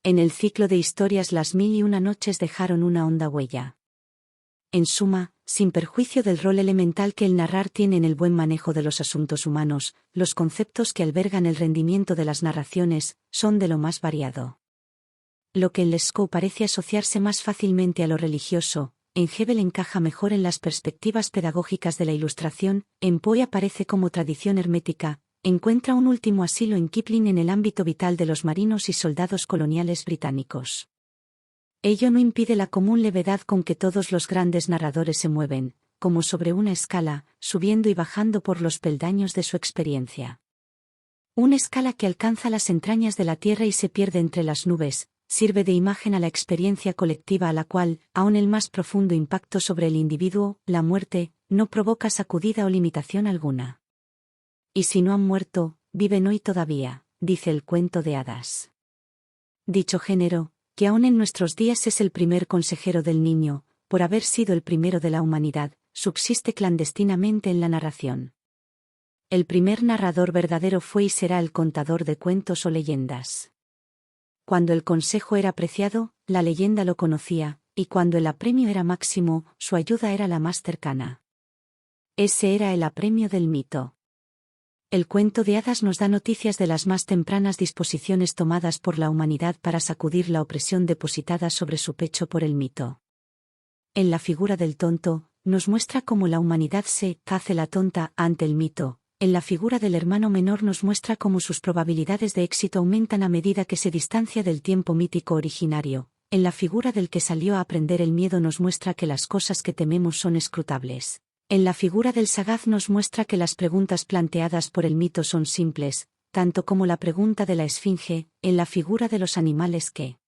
En el ciclo de historias Las Mil y Una Noches dejaron una honda huella. En suma, sin perjuicio del rol elemental que el narrar tiene en el buen manejo de los asuntos humanos, los conceptos que albergan el rendimiento de las narraciones, son de lo más variado. Lo que en Lescaut parece asociarse más fácilmente a lo religioso, en Hebel encaja mejor en las perspectivas pedagógicas de la Ilustración, en Poe aparece como tradición hermética, encuentra un último asilo en Kipling en el ámbito vital de los marinos y soldados coloniales británicos. Ello no impide la común levedad con que todos los grandes narradores se mueven, como sobre una escala, subiendo y bajando por los peldaños de su experiencia. Una escala que alcanza las entrañas de la tierra y se pierde entre las nubes, sirve de imagen a la experiencia colectiva a la cual, aun el más profundo impacto sobre el individuo, la muerte, no provoca sacudida o limitación alguna. Y si no han muerto, viven hoy todavía, dice el cuento de hadas. Dicho género, que aun en nuestros días es el primer consejero del niño, por haber sido el primero de la humanidad, subsiste clandestinamente en la narración. El primer narrador verdadero fue y será el contador de cuentos o leyendas. Cuando el consejo era preciado, la leyenda lo conocía, y cuando el apremio era máximo, su ayuda era la más cercana. Ese era el apremio del mito. El cuento de hadas nos da noticias de las más tempranas disposiciones tomadas por la humanidad para sacudir la opresión depositada sobre su pecho por el mito. En la figura del tonto, nos muestra cómo la humanidad se hace la tonta ante el mito. En la figura del hermano menor nos muestra cómo sus probabilidades de éxito aumentan a medida que se distancia del tiempo mítico originario. En la figura del que salió a aprender el miedo nos muestra que las cosas que tememos son escrutables. En la figura del sagaz nos muestra que las preguntas planteadas por el mito son simples, tanto como la pregunta de la esfinge. En la figura de los animales que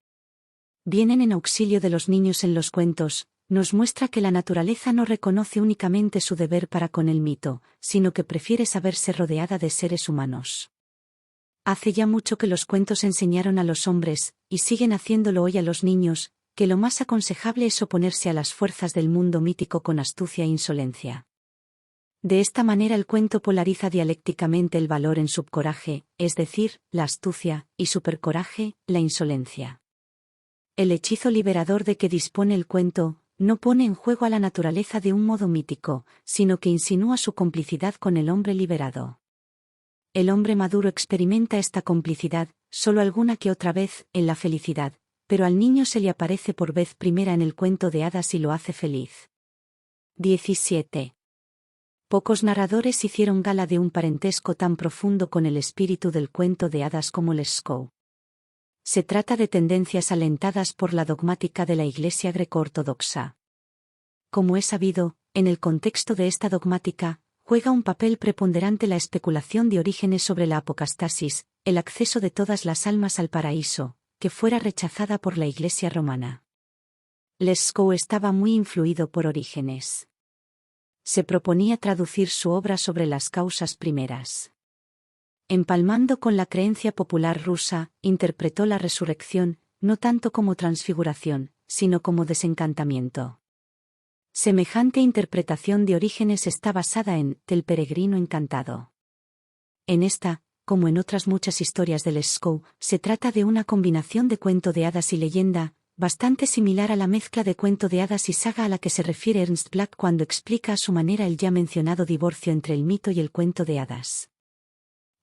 vienen en auxilio de los niños en los cuentos, nos muestra que la naturaleza no reconoce únicamente su deber para con el mito, sino que prefiere saberse rodeada de seres humanos. Hace ya mucho que los cuentos enseñaron a los hombres, y siguen haciéndolo hoy a los niños, que lo más aconsejable es oponerse a las fuerzas del mundo mítico con astucia e insolencia. De esta manera el cuento polariza dialécticamente el valor en subcoraje, es decir, la astucia, y supercoraje, la insolencia. El hechizo liberador de que dispone el cuento, no pone en juego a la naturaleza de un modo mítico, sino que insinúa su complicidad con el hombre liberado. El hombre maduro experimenta esta complicidad, solo alguna que otra vez, en la felicidad, pero al niño se le aparece por vez primera en el cuento de hadas y lo hace feliz. 17. Pocos narradores hicieron gala de un parentesco tan profundo con el espíritu del cuento de hadas como Lescaut. Se trata de tendencias alentadas por la dogmática de la Iglesia greco-ortodoxa. Como es sabido, en el contexto de esta dogmática, juega un papel preponderante la especulación de Orígenes sobre la apocastasis, el acceso de todas las almas al paraíso, que fuera rechazada por la Iglesia romana. Lescaut estaba muy influido por Orígenes. Se proponía traducir su obra sobre las causas primeras. Empalmando con la creencia popular rusa, interpretó la resurrección, no tanto como transfiguración, sino como desencantamiento. Semejante interpretación de Orígenes está basada en El peregrino encantado. En esta, como en otras muchas historias de Lescaut, se trata de una combinación de cuento de hadas y leyenda, bastante similar a la mezcla de cuento de hadas y saga a la que se refiere Ernst Bloch cuando explica a su manera el ya mencionado divorcio entre el mito y el cuento de hadas.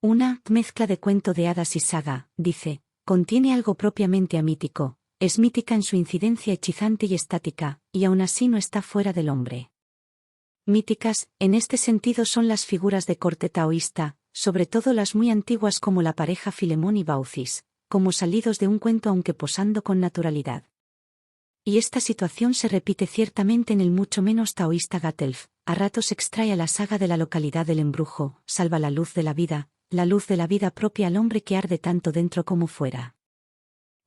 Una mezcla de cuento de hadas y saga, dice, contiene algo propiamente amítico, es mítica en su incidencia hechizante y estática, y aún así no está fuera del hombre. Míticas, en este sentido son las figuras de corte taoísta, sobre todo las muy antiguas como la pareja Filemón y Baucis, como salidos de un cuento aunque posando con naturalidad. Y esta situación se repite ciertamente en el mucho menos taoísta Gatelf, a ratos extrae a la saga de la localidad del embrujo, salva la luz de la vida propia al hombre que arde tanto dentro como fuera.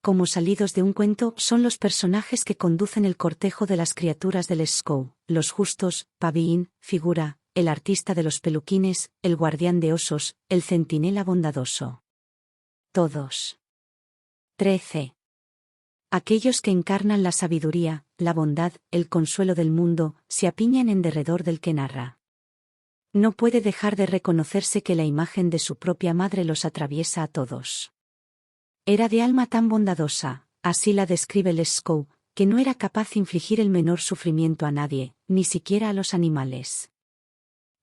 Como salidos de un cuento son los personajes que conducen el cortejo de las criaturas del Lescaut, los justos, Pavillín, figura, el artista de los peluquines, el guardián de osos, el centinela bondadoso. Todos. 13. Aquellos que encarnan la sabiduría, la bondad, el consuelo del mundo, se apiñan en derredor del que narra. No puede dejar de reconocerse que la imagen de su propia madre los atraviesa a todos. Era de alma tan bondadosa, así la describe Lescaut, que no era capaz de infligir el menor sufrimiento a nadie, ni siquiera a los animales.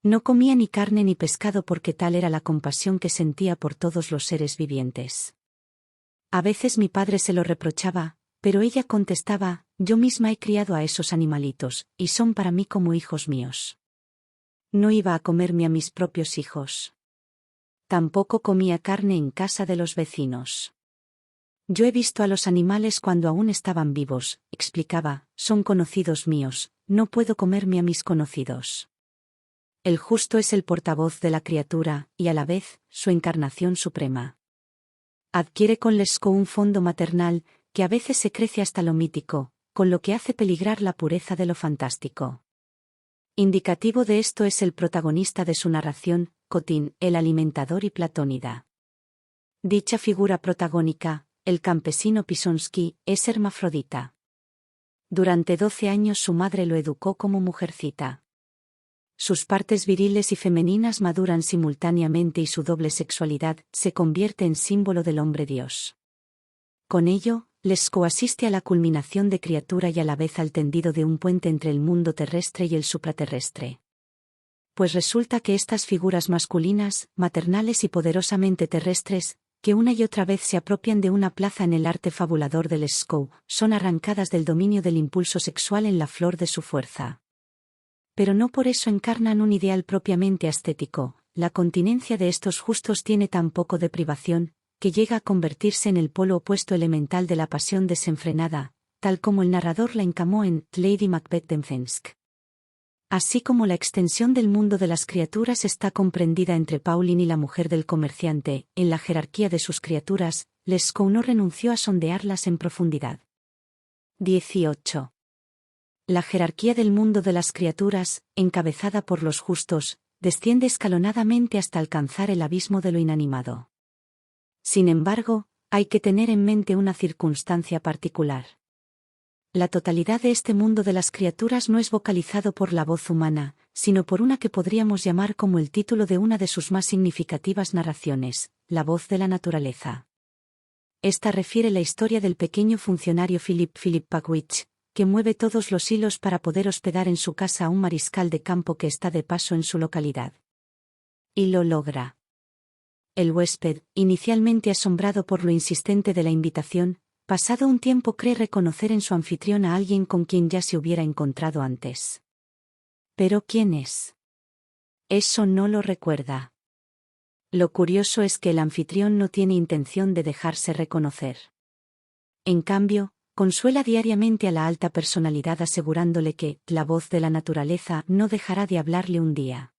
No comía ni carne ni pescado porque tal era la compasión que sentía por todos los seres vivientes. A veces mi padre se lo reprochaba, pero ella contestaba, yo misma he criado a esos animalitos, y son para mí como hijos míos. No iba a comerme a mis propios hijos. Tampoco comía carne en casa de los vecinos. Yo he visto a los animales cuando aún estaban vivos, explicaba, son conocidos míos, no puedo comerme a mis conocidos. El justo es el portavoz de la criatura, y a la vez, su encarnación suprema. Adquiere con Lescaut un fondo maternal, que a veces se crece hasta lo mítico, con lo que hace peligrar la pureza de lo fantástico. Indicativo de esto es el protagonista de su narración, Cotín, el alimentador y Platónida. Dicha figura protagónica, el campesino Pisonsky, es hermafrodita. Durante 12 años su madre lo educó como mujercita. Sus partes viriles y femeninas maduran simultáneamente y su doble sexualidad se convierte en símbolo del hombre Dios. Con ello, Lescaut asiste a la culminación de criatura y a la vez al tendido de un puente entre el mundo terrestre y el supraterrestre. Pues resulta que estas figuras masculinas, maternales y poderosamente terrestres, que una y otra vez se apropian de una plaza en el arte fabulador de Lescaut, son arrancadas del dominio del impulso sexual en la flor de su fuerza. Pero no por eso encarnan un ideal propiamente estético, la continencia de estos justos tiene tan poco de privación, que llega a convertirse en el polo opuesto elemental de la pasión desenfrenada, tal como el narrador la encamó en Lady Macbeth de Mcensk. Así como la extensión del mundo de las criaturas está comprendida entre Pauline y la mujer del comerciante, en la jerarquía de sus criaturas, Lescaut no renunció a sondearlas en profundidad. 18. La jerarquía del mundo de las criaturas, encabezada por los justos, desciende escalonadamente hasta alcanzar el abismo de lo inanimado. Sin embargo, hay que tener en mente una circunstancia particular. La totalidad de este mundo de las criaturas no es vocalizado por la voz humana, sino por una que podríamos llamar como el título de una de sus más significativas narraciones, la voz de la naturaleza. Esta refiere la historia del pequeño funcionario Philip Pagwitch, que mueve todos los hilos para poder hospedar en su casa a un mariscal de campo que está de paso en su localidad. Y lo logra. El huésped, inicialmente asombrado por lo insistente de la invitación, pasado un tiempo cree reconocer en su anfitrión a alguien con quien ya se hubiera encontrado antes. ¿Pero quién es? Eso no lo recuerda. Lo curioso es que el anfitrión no tiene intención de dejarse reconocer. En cambio, consuela diariamente a la alta personalidad asegurándole que la voz de la naturaleza no dejará de hablarle un día.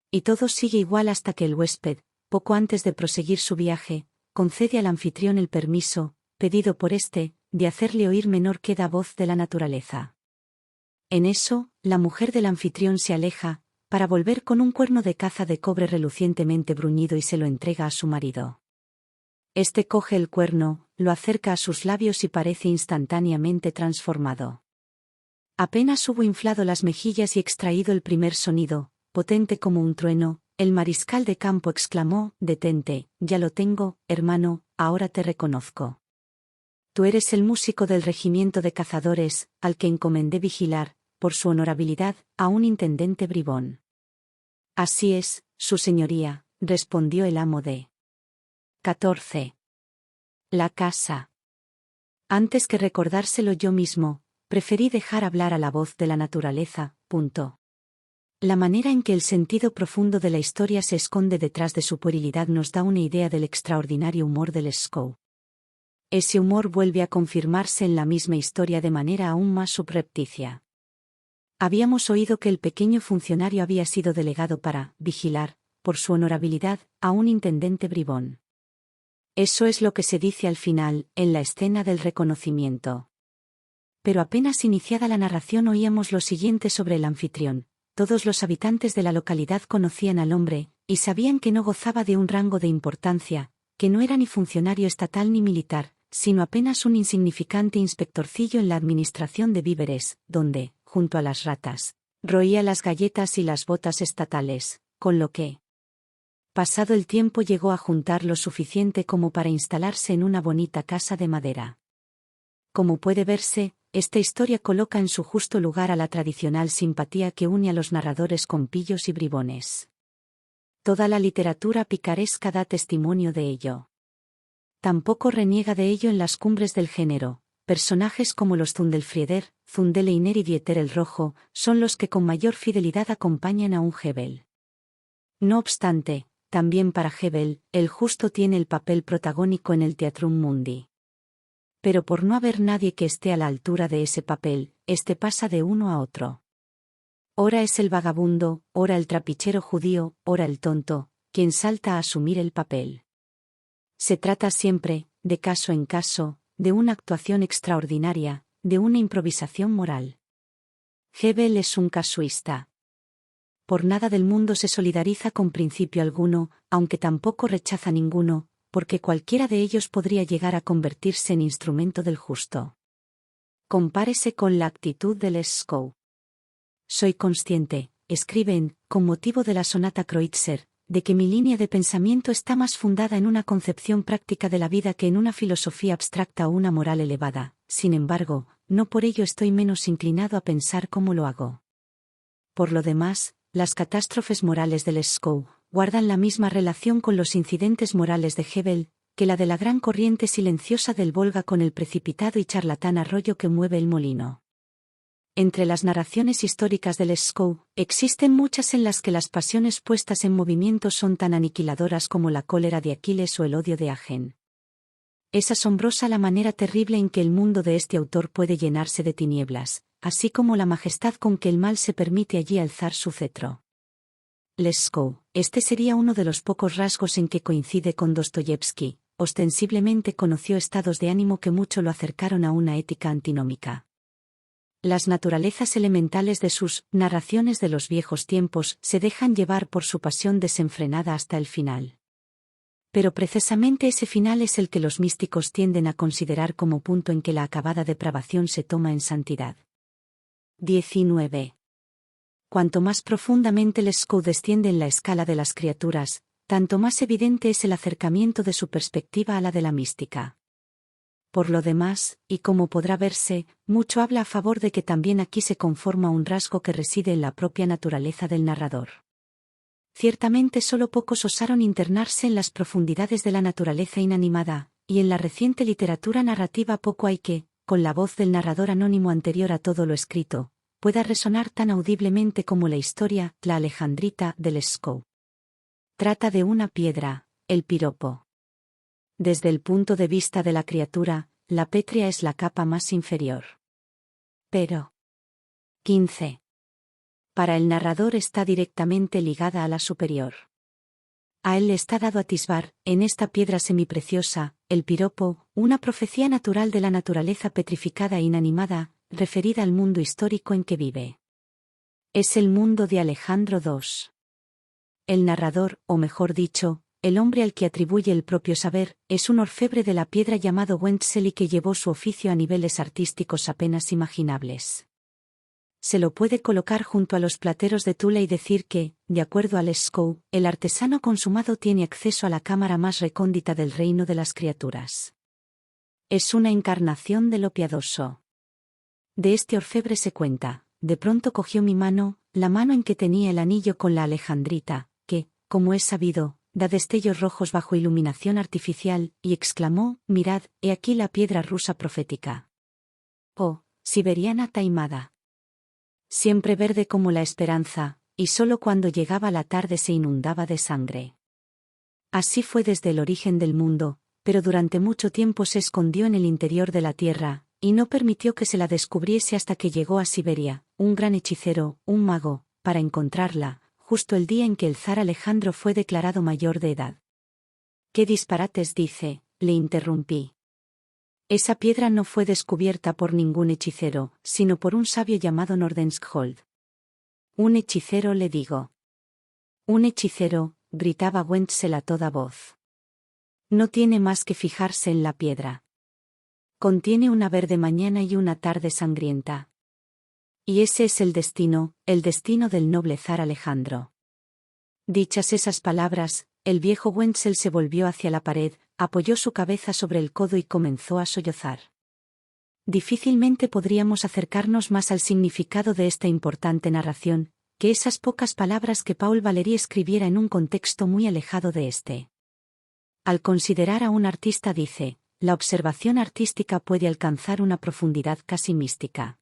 Y todo sigue igual hasta que el huésped, poco antes de proseguir su viaje, concede al anfitrión el permiso, pedido por éste, de hacerle oír menor queda voz de la naturaleza. En eso, la mujer del anfitrión se aleja, para volver con un cuerno de caza de cobre relucientemente bruñido y se lo entrega a su marido. Este coge el cuerno, lo acerca a sus labios y parece instantáneamente transformado. Apenas hubo inflado las mejillas y extraído el primer sonido, potente como un trueno, el mariscal de campo exclamó: «Detente, ya lo tengo, hermano, ahora te reconozco. Tú eres el músico del regimiento de cazadores, al que encomendé vigilar, por su honorabilidad, a un intendente bribón». «Así es, su señoría», respondió el amo de 14. La casa. Antes que recordárselo yo mismo, preferí dejar hablar a la voz de la naturaleza. La manera en que el sentido profundo de la historia se esconde detrás de su puerilidad nos da una idea del extraordinario humor del Scow. Ese humor vuelve a confirmarse en la misma historia de manera aún más subrepticia. Habíamos oído que el pequeño funcionario había sido delegado para vigilar, por su honorabilidad, a un intendente bribón. Eso es lo que se dice al final, en la escena del reconocimiento. Pero apenas iniciada la narración oíamos lo siguiente sobre el anfitrión. Todos los habitantes de la localidad conocían al hombre, y sabían que no gozaba de un rango de importancia, que no era ni funcionario estatal ni militar, sino apenas un insignificante inspectorcillo en la administración de víveres, donde, junto a las ratas, roía las galletas y las botas estatales, con lo que, pasado el tiempo, llegó a juntar lo suficiente como para instalarse en una bonita casa de madera. Como puede verse, esta historia coloca en su justo lugar a la tradicional simpatía que une a los narradores con pillos y bribones. Toda la literatura picaresca da testimonio de ello. Tampoco reniega de ello en las cumbres del género. Personajes como los Zundelfrieder, Zundeleiner y Dieter el Rojo, son los que con mayor fidelidad acompañan a un Hebel. No obstante, también para Hebel, el justo tiene el papel protagónico en el Theatrum Mundi. Pero por no haber nadie que esté a la altura de ese papel, este pasa de uno a otro. Ora es el vagabundo, ora el trapichero judío, ora el tonto, quien salta a asumir el papel. Se trata siempre, de caso en caso, de una actuación extraordinaria, de una improvisación moral. Hebel es un casuista. Por nada del mundo se solidariza con principio alguno, aunque tampoco rechaza ninguno, porque cualquiera de ellos podría llegar a convertirse en instrumento del justo. Compárese con la actitud del Scow. Soy consciente, escriben, con motivo de la sonata Kreutzer, de que mi línea de pensamiento está más fundada en una concepción práctica de la vida que en una filosofía abstracta o una moral elevada. Sin embargo, no por ello estoy menos inclinado a pensar cómo lo hago. Por lo demás, las catástrofes morales del Scow guardan la misma relación con los incidentes morales de Hebel, que la de la gran corriente silenciosa del Volga con el precipitado y charlatán arroyo que mueve el molino. Entre las narraciones históricas del Scow, existen muchas en las que las pasiones puestas en movimiento son tan aniquiladoras como la cólera de Aquiles o el odio de Agen. Es asombrosa la manera terrible en que el mundo de este autor puede llenarse de tinieblas, así como la majestad con que el mal se permite allí alzar su cetro. Lesko, este sería uno de los pocos rasgos en que coincide con Dostoyevsky. Ostensiblemente conoció estados de ánimo que mucho lo acercaron a una ética antinómica. Las naturalezas elementales de sus narraciones de los viejos tiempos se dejan llevar por su pasión desenfrenada hasta el final. Pero precisamente ese final es el que los místicos tienden a considerar como punto en que la acabada depravación se toma en santidad. 19. Cuanto más profundamente Lescaut desciende en la escala de las criaturas, tanto más evidente es el acercamiento de su perspectiva a la de la mística. Por lo demás, y como podrá verse, mucho habla a favor de que también aquí se conforma un rasgo que reside en la propia naturaleza del narrador. Ciertamente solo pocos osaron internarse en las profundidades de la naturaleza inanimada, y en la reciente literatura narrativa poco hay que, con la voz del narrador anónimo anterior a todo lo escrito, pueda resonar tan audiblemente como la historia, la Alejandrita, de Lescaut. Trata de una piedra, el piropo. Desde el punto de vista de la criatura, la pétrea es la capa más inferior. Pero 15. Para el narrador está directamente ligada a la superior. A él le está dado atisbar, en esta piedra semipreciosa, el piropo, una profecía natural de la naturaleza petrificada e inanimada, referida al mundo histórico en que vive. Es el mundo de Alejandro II. El narrador, o mejor dicho, el hombre al que atribuye el propio saber, es un orfebre de la piedra llamado Wenzel y que llevó su oficio a niveles artísticos apenas imaginables. Se lo puede colocar junto a los plateros de Tula y decir que, de acuerdo a Lescaut, el artesano consumado tiene acceso a la cámara más recóndita del reino de las criaturas. Es una encarnación de lo piadoso. De este orfebre se cuenta, de pronto cogió mi mano, la mano en que tenía el anillo con la Alejandrita, que, como es sabido, da destellos rojos bajo iluminación artificial, y exclamó, mirad, he aquí la piedra rusa profética. Oh, siberiana taimada. Siempre verde como la esperanza, y sólo cuando llegaba la tarde se inundaba de sangre. Así fue desde el origen del mundo, pero durante mucho tiempo se escondió en el interior de la tierra, y no permitió que se la descubriese hasta que llegó a Siberia, un gran hechicero, un mago, para encontrarla, justo el día en que el zar Alejandro fue declarado mayor de edad. ¿Qué disparates dice?, le interrumpí. Esa piedra no fue descubierta por ningún hechicero, sino por un sabio llamado Nordenskjöld. Un hechicero, le digo. Un hechicero, gritaba Wenzel a toda voz. No tiene más que fijarse en la piedra. Contiene una verde mañana y una tarde sangrienta. Y ese es el destino del noble zar Alejandro. Dichas esas palabras, el viejo Wenzel se volvió hacia la pared, apoyó su cabeza sobre el codo y comenzó a sollozar. Difícilmente podríamos acercarnos más al significado de esta importante narración, que esas pocas palabras que Paul Valéry escribiera en un contexto muy alejado de este. Al considerar a un artista dice, la observación artística puede alcanzar una profundidad casi mística.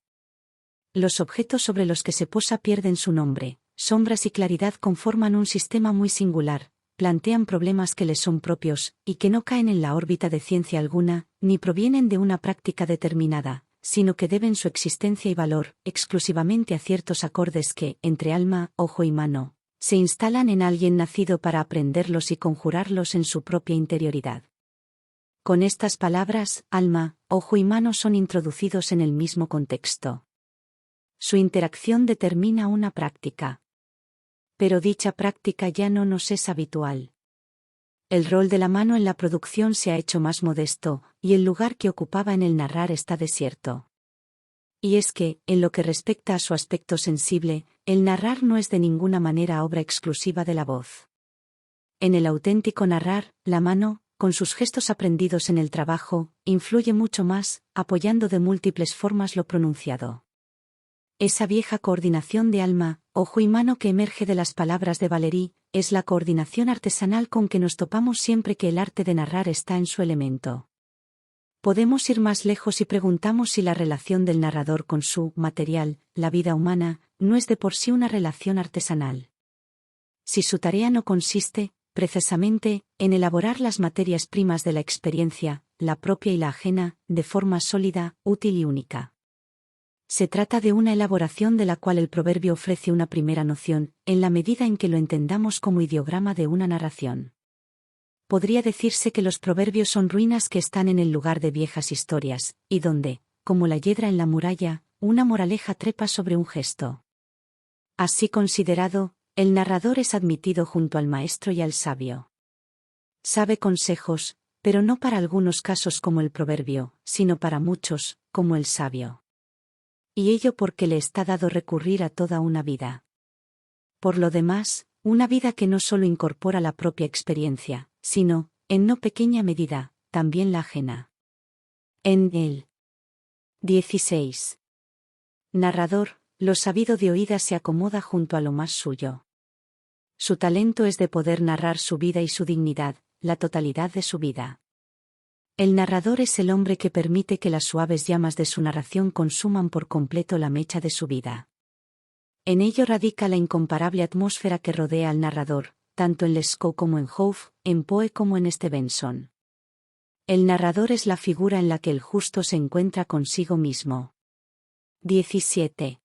Los objetos sobre los que se posa pierden su nombre, sombras y claridad conforman un sistema muy singular, plantean problemas que les son propios, y que no caen en la órbita de ciencia alguna, ni provienen de una práctica determinada, sino que deben su existencia y valor, exclusivamente a ciertos acordes que, entre alma, ojo y mano, se instalan en alguien nacido para aprenderlos y conjurarlos en su propia interioridad. Con estas palabras, alma, ojo y mano son introducidos en el mismo contexto. Su interacción determina una práctica. Pero dicha práctica ya no nos es habitual. El rol de la mano en la producción se ha hecho más modesto, y el lugar que ocupaba en el narrar está desierto. Y es que, en lo que respecta a su aspecto sensible, el narrar no es de ninguna manera obra exclusiva de la voz. En el auténtico narrar, la mano, con sus gestos aprendidos en el trabajo, influye mucho más, apoyando de múltiples formas lo pronunciado. Esa vieja coordinación de alma, ojo y mano que emerge de las palabras de Valéry, es la coordinación artesanal con que nos topamos siempre que el arte de narrar está en su elemento. Podemos ir más lejos y preguntamos si la relación del narrador con su material, la vida humana, no es de por sí una relación artesanal. Si su tarea no consiste, precisamente, en elaborar las materias primas de la experiencia, la propia y la ajena, de forma sólida, útil y única. Se trata de una elaboración de la cual el proverbio ofrece una primera noción, en la medida en que lo entendamos como ideograma de una narración. Podría decirse que los proverbios son ruinas que están en el lugar de viejas historias, y donde, como la hiedra en la muralla, una moraleja trepa sobre un gesto. Así considerado, el narrador es admitido junto al maestro y al sabio. Sabe consejos, pero no para algunos casos como el proverbio, sino para muchos, como el sabio. Y ello porque le está dado recurrir a toda una vida. Por lo demás, una vida que no solo incorpora la propia experiencia, sino, en no pequeña medida, también la ajena. En el 16. Narrador, lo sabido de oídas se acomoda junto a lo más suyo. Su talento es de poder narrar su vida y su dignidad, la totalidad de su vida. El narrador es el hombre que permite que las suaves llamas de su narración consuman por completo la mecha de su vida. En ello radica la incomparable atmósfera que rodea al narrador, tanto en Lescaut como en Howe, en Poe como en Stevenson. El narrador es la figura en la que el justo se encuentra consigo mismo. 17.